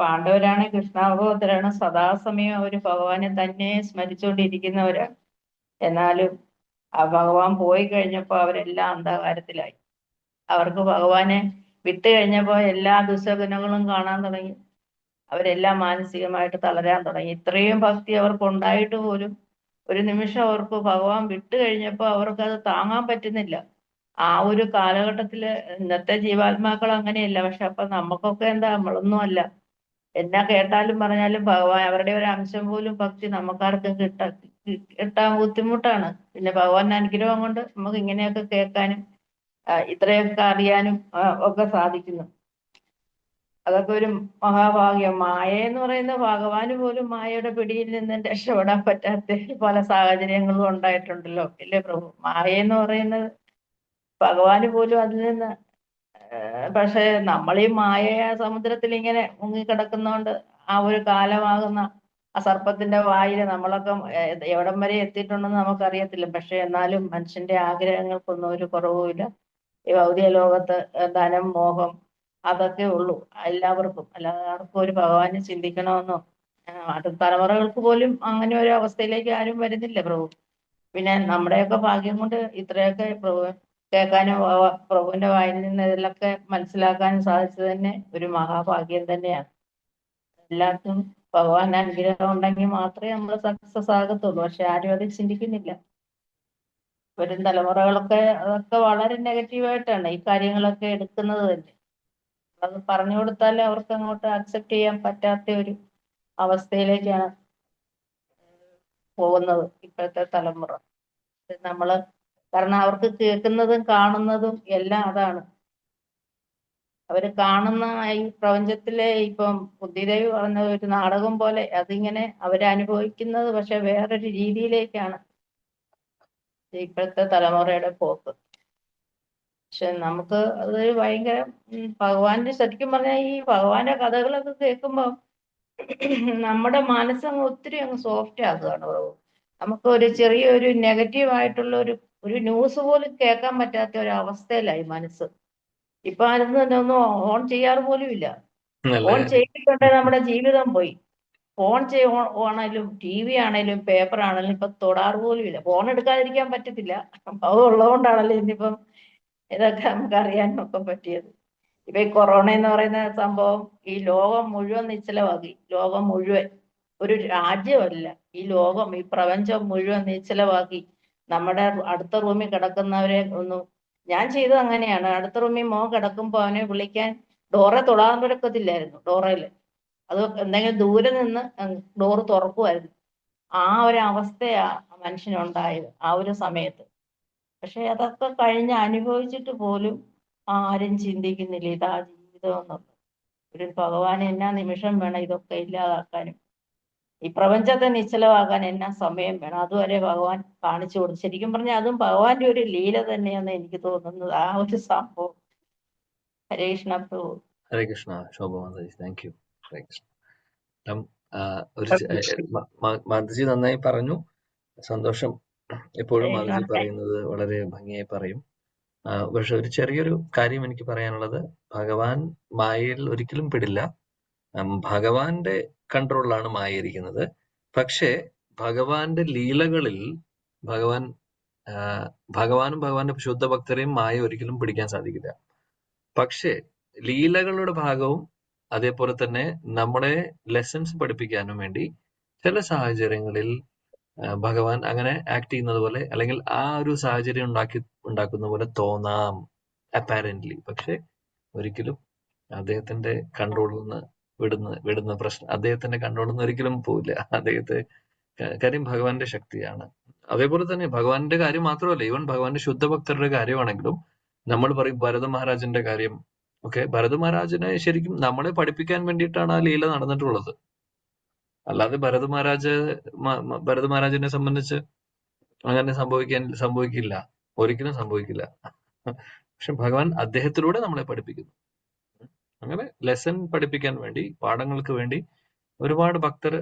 പാണ്ഡവരാണ്, കൃഷ്ണാവബോധരാണ്, സദാസമയം അവര് ഭഗവാനെ തന്നെ സ്മരിച്ചുകൊണ്ടിരിക്കുന്നവരാണ്. എന്നാലും ആ ഭഗവാൻ പോയി കഴിഞ്ഞപ്പോ അവരെല്ലാം അന്ധകാരത്തിലായി. അവർക്ക് ഭഗവാനെ വിട്ട് കഴിഞ്ഞപ്പോ എല്ലാ ദുസ്വപ്നങ്ങളും കാണാൻ തുടങ്ങി. അവരെല്ലാം മാനസികമായിട്ട് തളരാൻ തുടങ്ങി. ഇത്രയും ഭക്തി അവർക്ക് ഉണ്ടായിട്ട് പോലും ഒരു നിമിഷം അവർക്ക് ഭഗവാൻ വിട്ട് കഴിഞ്ഞപ്പോൾ അവർക്കത് താങ്ങാൻ പറ്റുന്നില്ല. ആ ഒരു കാലഘട്ടത്തില് ഇന്നത്തെ ജീവാത്മാക്കൾ അങ്ങനെയല്ല. പക്ഷെ അപ്പൊ നമുക്കൊക്കെ എന്താ, നമ്മളൊന്നും അല്ല. എന്നാ കേട്ടാലും പറഞ്ഞാലും ഭഗവാൻ അവരുടെ ഒരു അംശം പോലും ഭക്തി നമുക്കാർക്കും കിട്ടാൻ ബുദ്ധിമുട്ടാണ്. പിന്നെ ഭഗവാൻ അനുഗ്രഹം കൊണ്ട് നമുക്ക് ഇങ്ങനെയൊക്കെ കേൾക്കാനും ഇത്രയൊക്കെ അറിയാനും ഒക്കെ സാധിക്കുന്നു. അതൊക്കെ ഒരു മഹാഭാഗ്യം. മായ എന്ന് പറയുന്ന ഭഗവാന് പോലും മായയുടെ പിടിയിൽ നിന്നും രക്ഷപ്പെടാൻ പറ്റാത്ത പല സാഹചര്യങ്ങളും ഉണ്ടായിട്ടുണ്ടല്ലോ, ഇല്ലേ പ്രഭു? മായ എന്ന് പറയുന്നത് ഭഗവാന് പോലും അതിൽ നിന്ന് പക്ഷെ നമ്മൾ ഈ മായ സമുദ്രത്തിൽ ഇങ്ങനെ മുങ്ങിക്കിടക്കുന്നോണ്ട് ആ ഒരു കാലമാകുന്ന ആ സർപ്പത്തിന്റെ വായില് നമ്മളൊക്കെ എവിടം വരെ എത്തിയിട്ടുണ്ടെന്ന് നമുക്കറിയത്തില്ല. പക്ഷെ എന്നാലും മനുഷ്യന്റെ ആഗ്രഹങ്ങൾക്കൊന്നും ഒരു കുറവുമില്ല. ഈ ഭൗതിക ലോകത്ത് ധനം, മോഹം, അതൊക്കെ ഉള്ളൂ എല്ലാവർക്കും. അല്ലാതെ ആർക്കും ഒരു ഭഗവാനെ ചിന്തിക്കണമെന്നോ അടുത്ത തലമുറകൾക്ക് പോലും അങ്ങനെ ഒരു അവസ്ഥയിലേക്ക് ആരും വരുന്നില്ല പ്രഭു. പിന്നെ നമ്മുടെയൊക്കെ ഭാഗ്യം കൊണ്ട് ഇത്രയൊക്കെ പ്രഭു കേൾക്കാനും പ്രഭുവിന്റെ വായിൽ നിന്ന് ഇതിലൊക്കെ മനസ്സിലാക്കാനും സാധിച്ചത് തന്നെ ഒരു മഹാഭാഗ്യം തന്നെയാണ്. എല്ലാവർക്കും ഭഗവാൻ അനുഗ്രഹം ഉണ്ടെങ്കിൽ മാത്രമേ നമ്മൾ സക്സസ് ആകത്തുള്ളൂ. പക്ഷെ ആരും അത് ചിന്തിക്കുന്നില്ല. വരും തലമുറകളൊക്കെ അതൊക്കെ വളരെ നെഗറ്റീവായിട്ടാണ് ഈ കാര്യങ്ങളൊക്കെ എടുക്കുന്നത് തന്നെ. അത് പറഞ്ഞു കൊടുത്താൽ അവർക്ക് അങ്ങോട്ട് അക്സെപ്റ്റ് ചെയ്യാൻ പറ്റാത്ത ഒരു അവസ്ഥയിലേക്കാണ് പോകുന്നത് ഇപ്പോഴത്തെ തലമുറ. നമ്മള് കാരണം അവർക്ക് കേൾക്കുന്നതും കാണുന്നതും എല്ലാം അതാണ്. അവര് കാണുന്ന ഈ പ്രപഞ്ചത്തിലെ ഇപ്പം ബുദ്ധിദേവി പറഞ്ഞ ഒരു നാടകം പോലെ അതിങ്ങനെ അവരനുഭവിക്കുന്നത് പക്ഷെ വേറൊരു രീതിയിലേക്കാണ് ഇപ്പോഴത്തെ തലമുറയുടെ പോക്ക്. പക്ഷെ നമുക്ക് അത് ഭയങ്കര ഭഗവാന്റെ ശരിക്കും പറഞ്ഞാൽ ഈ ഭഗവാന്റെ കഥകളൊക്കെ കേൾക്കുമ്പോൾ നമ്മുടെ മനസ്സങ്ങ് ഒത്തിരി അങ്ങ് സോഫ്റ്റ് ആകുകയാണ്. നമുക്ക് ഒരു ചെറിയൊരു നെഗറ്റീവ് ആയിട്ടുള്ള ഒരു ന്യൂസ് പോലും കേൾക്കാൻ പറ്റാത്ത ഒരു അവസ്ഥയിലായി മനസ്സ്. ഇപ്പൊ ആരും തന്നെ ഒന്നും ഓൺ ചെയ്യാറ് പോലും ഇല്ല. ഓൺ ചെയ്തിട്ടുണ്ടെങ്കിൽ നമ്മുടെ ജീവിതം പോയി. ഫോൺ ആണേലും ടി വി ആണേലും പേപ്പർ ആണേലും ഇപ്പൊ തൊടാറ് പോലും ഇല്ല. ഫോൺ എടുക്കാതിരിക്കാൻ പറ്റത്തില്ല. അത് ഉള്ളതുകൊണ്ടാണല്ലോ ഇന്നിപ്പം ഇതൊക്കെ നമുക്ക് അറിയാനും ഒക്കെ പറ്റിയത്. ഇപ്പൊ ഈ കൊറോണ എന്ന് പറയുന്ന സംഭവം ഈ ലോകം മുഴുവൻ നിശ്ചലമാക്കി. ലോകം മുഴുവൻ, ഒരു രാജ്യമല്ല, ഈ ലോകം, ഈ പ്രപഞ്ചം മുഴുവൻ നിശ്ചലമാക്കി. നമ്മുടെ അടുത്ത റൂമിൽ കിടക്കുന്നവരെ ഒന്നും, ഞാൻ ചെയ്തത് അങ്ങനെയാണ്. അടുത്ത റൂമിൽ മോൻ കിടക്കുമ്പോൾ അവനെ വിളിക്കാൻ ഡോറെ തൊടാൻ പറ്റത്തില്ലായിരുന്നു. ഡോറയില് അത് എന്തെങ്കിലും ദൂരെ നിന്ന് ഡോറ് തുറക്കുമായിരുന്നു. ആ ഒരു അവസ്ഥയാ മനുഷ്യനുണ്ടായത് ആ ഒരു സമയത്ത്. പക്ഷെ അതൊക്കെ കഴിഞ്ഞ് അനുഭവിച്ചിട്ട് പോലും ആരും ചിന്തിക്കുന്നില്ല ഇതാ ജീവിതം എന്നുള്ളത്. ഒരു ഭഗവാൻ എന്നാ നിമിഷം വേണം ഇതൊക്കെ ഇല്ലാതാക്കാനും, ഈ പ്രപഞ്ചത്തെ നിശ്ചലമാക്കാൻ എന്നാ സമയം വേണം, അതുവരെ ഭഗവാൻ കാണിച്ചു കൊടുത്തു. ശരിക്കും പറഞ്ഞാൽ അതും ഭഗവാന്റെ ഒരു ലീല തന്നെയാന്ന് എനിക്ക് തോന്നുന്നത് ആ ഒരു സംഭവം. ഹരേ കൃഷ്ണ പ്രഭു. ഹരേ കൃഷ്ണ. ശോഭ മാതാജി, താങ്ക് യു. ഹരേ കൃഷ്ണ. ഒരു മാതാജി നന്നായി പറഞ്ഞു, സന്തോഷം. എപ്പോഴും മാതാജി പറയുന്നത് വളരെ ഭംഗിയായി പറയും. പക്ഷെ ഒരു ചെറിയൊരു കാര്യം എനിക്ക് പറയാനുള്ളത്, ഭഗവാൻ മായയിൽ ഒരിക്കലും പെടില്ല. ഭഗവാന്റെ കൺട്രോളിലാണ് മായ ഇരിക്കുന്നത്. പക്ഷേ ഭഗവാന്റെ ലീലകളിൽ ഭഗവാനും ഭഗവാന്റെ ശുദ്ധ ഭക്തരെയും മായ ഒരിക്കലും പിടിക്കാൻ സാധിക്കില്ല. പക്ഷേ ലീലകളുടെ ഭാഗവും അതേപോലെ തന്നെ നമ്മളെ ലെസൺസ് പഠിപ്പിക്കാനും വേണ്ടി ചില സാഹചര്യങ്ങളിൽ ഭഗവാൻ അങ്ങനെ ആക്ട് ചെയ്യുന്നത് പോലെ, അല്ലെങ്കിൽ ആ ഒരു സാഹചര്യം ഉണ്ടാക്കുന്ന പോലെ തോന്നാം അപ്പാരന്റ്ലി. പക്ഷെ ഒരിക്കലും അദ്ദേഹത്തിന്റെ കൺട്രോളിൽ നിന്ന് വിടുന്ന പ്രശ്നം അദ്ദേഹത്തിന്റെ കൺട്രോളിൽ നിന്ന് ഒരിക്കലും പോവില്ല. അദ്ദേഹത്തെ കാര്യം ഭഗവാന്റെ ശക്തിയാണ്. അതേപോലെ തന്നെ ഭഗവാന്റെ കാര്യം മാത്രമല്ല, ഈവൻ ഭഗവാന്റെ ശുദ്ധഭക്തരുടെ കാര്യമാണെങ്കിലും നമ്മൾ പറയും ഭരത മഹാരാജന്റെ കാര്യം ഒക്കെ. ഭരത മഹാരാജനെ ശരിക്കും നമ്മളെ പഠിപ്പിക്കാൻ വേണ്ടിയിട്ടാണ് ആ ലീല നടന്നിട്ടുള്ളത്. അല്ലാതെ ഭരത മഹാരാജനെ സംബന്ധിച്ച് അങ്ങനെ സംഭവിക്കില്ല, ഒരിക്കലും സംഭവിക്കില്ല. പക്ഷെ ഭഗവാൻ അദ്ദേഹത്തിലൂടെ നമ്മളെ പഠിപ്പിക്കുന്നു. അങ്ങനെ ലെസൺ പഠിപ്പിക്കാൻ വേണ്ടി, പാഠങ്ങൾക്ക് വേണ്ടി ഒരുപാട് ഭക്തർ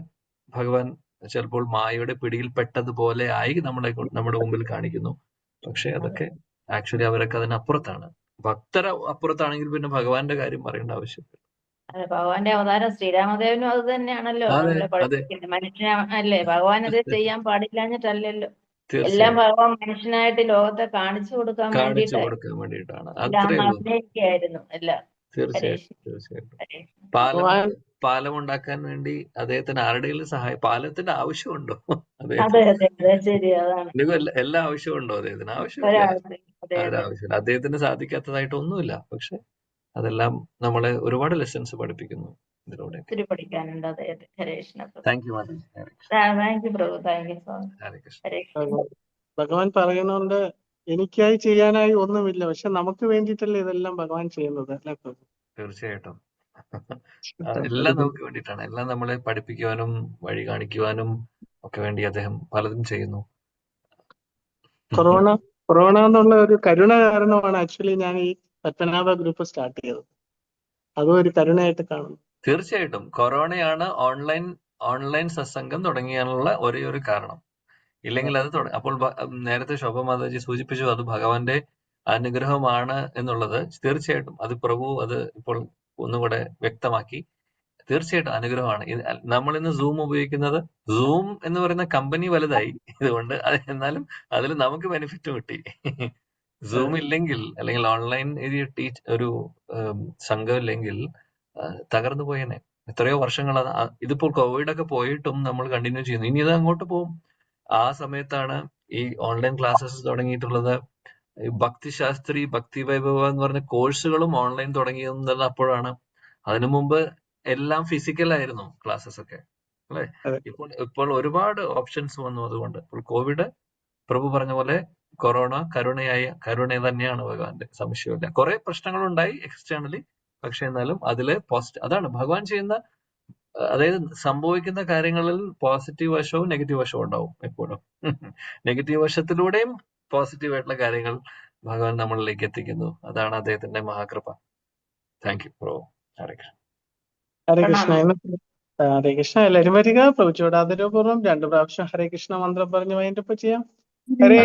ഭഗവാൻ ചിലപ്പോൾ മായയുടെ പിടിയിൽപ്പെട്ടതുപോലെ ആയി നമ്മുടെ മുമ്പിൽ കാണിക്കുന്നു. പക്ഷെ അതൊക്കെ ആക്ച്വലി അവരൊക്കെ അതിനപ്പുറത്താണ്. ഭക്തർ അപ്പുറത്താണെങ്കിൽ പിന്നെ ഭഗവാന്റെ കാര്യം പറയേണ്ട ആവശ്യമില്ല. അതെ, ഭഗവാന്റെ അവതാരം ശ്രീരാമദേവനും അത് തന്നെയാണല്ലോ നമ്മളെ പഠിപ്പിക്കുന്നത്. മനുഷ്യനെ അല്ലേ, ഭഗവാൻ അത് ചെയ്യാൻ പാടില്ലാഞ്ഞിട്ടല്ലല്ലോ. എല്ലാം തീർച്ചയായും ഭഗവാൻ മനുഷ്യനായിട്ട് ലോകത്തെ കാണിച്ചു കൊടുക്കാൻ കാണിച്ചു വേണ്ടിയിട്ടായി. കൊടുക്കാൻ വേണ്ടിയിട്ടാണ്. എല്ലാം അത്രേ ഉള്ളൂ. അഭിനയിക്കുകയായിരുന്നു എല്ലാം. ഹരേ തീർച്ചയായിട്ടും കൃഷ്ണ, തീർച്ചയായിട്ടും ഹരേ കൃഷ്ണ. ഭഗവാൻ പാലം ഉണ്ടാക്കാൻ വേണ്ടി അദ്ദേഹത്തിന് ആരുടെയും പാലത്തിന്റെ ആവശ്യമുണ്ടോ? അതെ അദ്ദേഹത്തിന് അതെ അതെ ശരി, അതാണ് എല്ലാ ആവശ്യമുണ്ടോ അദ്ദേഹത്തിന്? ആവശ്യമില്ല. ഒരാൾക്ക്. അതെ അതെ ആവശ്യമില്ല. അദ്ദേഹത്തിന് സാധിക്കാത്തതായിട്ട് ഒന്നുമില്ല. പക്ഷെ അതെല്ലാം നമ്മളെ ഒരുപാട് ലെസൺസ് പഠിപ്പിക്കുന്നു ഇതിലൂടെയൊക്കെ. ഒത്തിരി പഠിക്കാനുണ്ട്. അതെ അതെ. ഹരേ കൃഷ്ണ പ്രഭു. താങ്ക് യു മാതാജി. ഹരേ കൃഷ്ണ. താങ്ക് യു പ്രഭു, thank you so much. Hare Krishna. Hare Krishna. ഭഗവാൻ പറയുന്നുണ്ട്, എനിക്കായി ചെയ്യാനായി ഒന്നുമില്ല, പക്ഷെ നമുക്ക് വേണ്ടിയിട്ടല്ലേ ഇതെല്ലാം ഭഗവാൻ ചെയ്യുന്നത്, അല്ലേ പ്രഭു? തീർച്ചയായിട്ടും എല്ലാം നമുക്ക് വേണ്ടിയിട്ടാണ്. എല്ലാം നമ്മളെ പഠിപ്പിക്കുവാനും വഴി കാണിക്കുവാനും ഒക്കെ വേണ്ടി അദ്ദേഹം പലതും ചെയ്യുന്നു. കൊറോണ എന്നുള്ള ഒരു കരുണ കാരണമാണ് ആക്ച്വലി ഞാൻ ഈ പത്മനാഭ ഗ്രൂപ്പ് സ്റ്റാർട്ട് ചെയ്തത്. അതും ഒരു കരുണയായിട്ട് കാണുന്നു. തീർച്ചയായിട്ടും കൊറോണയാണ് ഓൺലൈൻ സത്സംഗം തുടങ്ങിയാനുള്ള ഒരേ ഒരു കാരണം. ഇല്ലെങ്കിൽ അത് അപ്പോൾ നേരത്തെ ശോഭ മാതാജി സൂചിപ്പിച്ചു, അത് ഭഗവാന്റെ അനുഗ്രഹമാണ് എന്നുള്ളത്. തീർച്ചയായിട്ടും അത് പ്രഭു അത് ഇപ്പോൾ ഒന്നുകൂടെ വ്യക്തമാക്കി. തീർച്ചയായിട്ടും അനുഗ്രഹമാണ്. നമ്മളിന്ന് സൂം ഉപയോഗിക്കുന്നത്, സൂം എന്ന് പറയുന്ന കമ്പനി വലുതായി ഇതുകൊണ്ട്, എന്നാലും അതിൽ നമുക്ക് ബെനിഫിറ്റ് കിട്ടി. സൂം ഇല്ലെങ്കിൽ, അല്ലെങ്കിൽ ഓൺലൈൻ ഒരു സംഘം ഇല്ലെങ്കിൽ തകർന്നു പോയേനെ. എത്രയോ വർഷങ്ങൾ ഇതിപ്പോൾ കോവിഡ് ഒക്കെ പോയിട്ടും നമ്മൾ കണ്ടിന്യൂ ചെയ്യുന്നു. ഇനി ഇത് അങ്ങോട്ട് പോകും. ആ സമയത്താണ് ഈ ഓൺലൈൻ ക്ലാസ്സസ് തുടങ്ങിയിട്ടുള്ളത്. ഭക്തിശാസ്ത്രി, ഭക്തി വൈഭവ എന്ന് പറഞ്ഞ കോഴ്സുകളും ഓൺലൈൻ തുടങ്ങിയത് അപ്പോഴാണ്. അതിനു മുമ്പ് എല്ലാം ഫിസിക്കൽ ആയിരുന്നു ക്ലാസ്സസ് ഒക്കെ, അല്ലെ? ഇപ്പോൾ ഒരുപാട് ഓപ്ഷൻസ് വന്നു. അതുകൊണ്ട് ഇപ്പോൾ കോവിഡ്, പ്രഭു പറഞ്ഞ പോലെ കൊറോണ കരുണ തന്നെയാണ് ഭഗവാന്റെ, സംശയമില്ല. കുറെ പ്രശ്നങ്ങളുണ്ടായി എക്സ്റ്റേണലി, പക്ഷെ എന്നാലും അതില് അതാണ് ഭഗവാൻ ചെയ്യുന്ന, അതായത് സംഭവിക്കുന്ന കാര്യങ്ങളിൽ പോസിറ്റീവ് വശവും നെഗറ്റീവ് വശവും ഉണ്ടാവും എപ്പോഴും. നെഗറ്റീവ് വശത്തിലൂടെയും പോസിറ്റീവ് ആയിട്ടുള്ള കാര്യങ്ങൾ ഭഗവാൻ നമ്മളിലേക്ക് എത്തിക്കുന്നു. അതാണ് അദ്ദേഹത്തിന്റെ മഹാകൃപ. താങ്ക് യു പ്രഭു. ഹരേ കൃഷ്ണ. ഹരേ കൃഷ്ണ. ഹരേ കൃഷ്ണ. എല്ലാവരും വരിക. പ്രഭുച്ചോട് ആദരപൂർവ്വം 2 പ്രാവശ്യം ഹരേ കൃഷ്ണ മന്ത്രം പറഞ്ഞ് വൈൻഡപ്പ് ചെയ്യാം. ഹരേ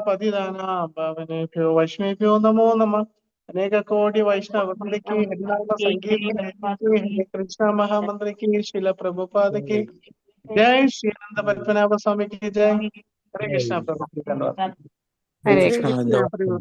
പതിദാനേഭ്യോ വൈഷ്ണവേഭ്യോ നമോ നമഃ. അനേക കോടി വൈഷ്ണവൃന്ദയ്ക്ക്, ഹരേ കൃഷ്ണ മഹാമന്ത്രിക്ക്, ശില പ്രഭുപാദയ്ക്ക് ജയ്, ശ്രീ അനന്ത പത്മനാഭ സ്വാമിക്ക് ജയ്. ഹരേ കൃഷ്ണ പ്രഭു. ഹരേ കൃഷ്ണ പ്രഭു.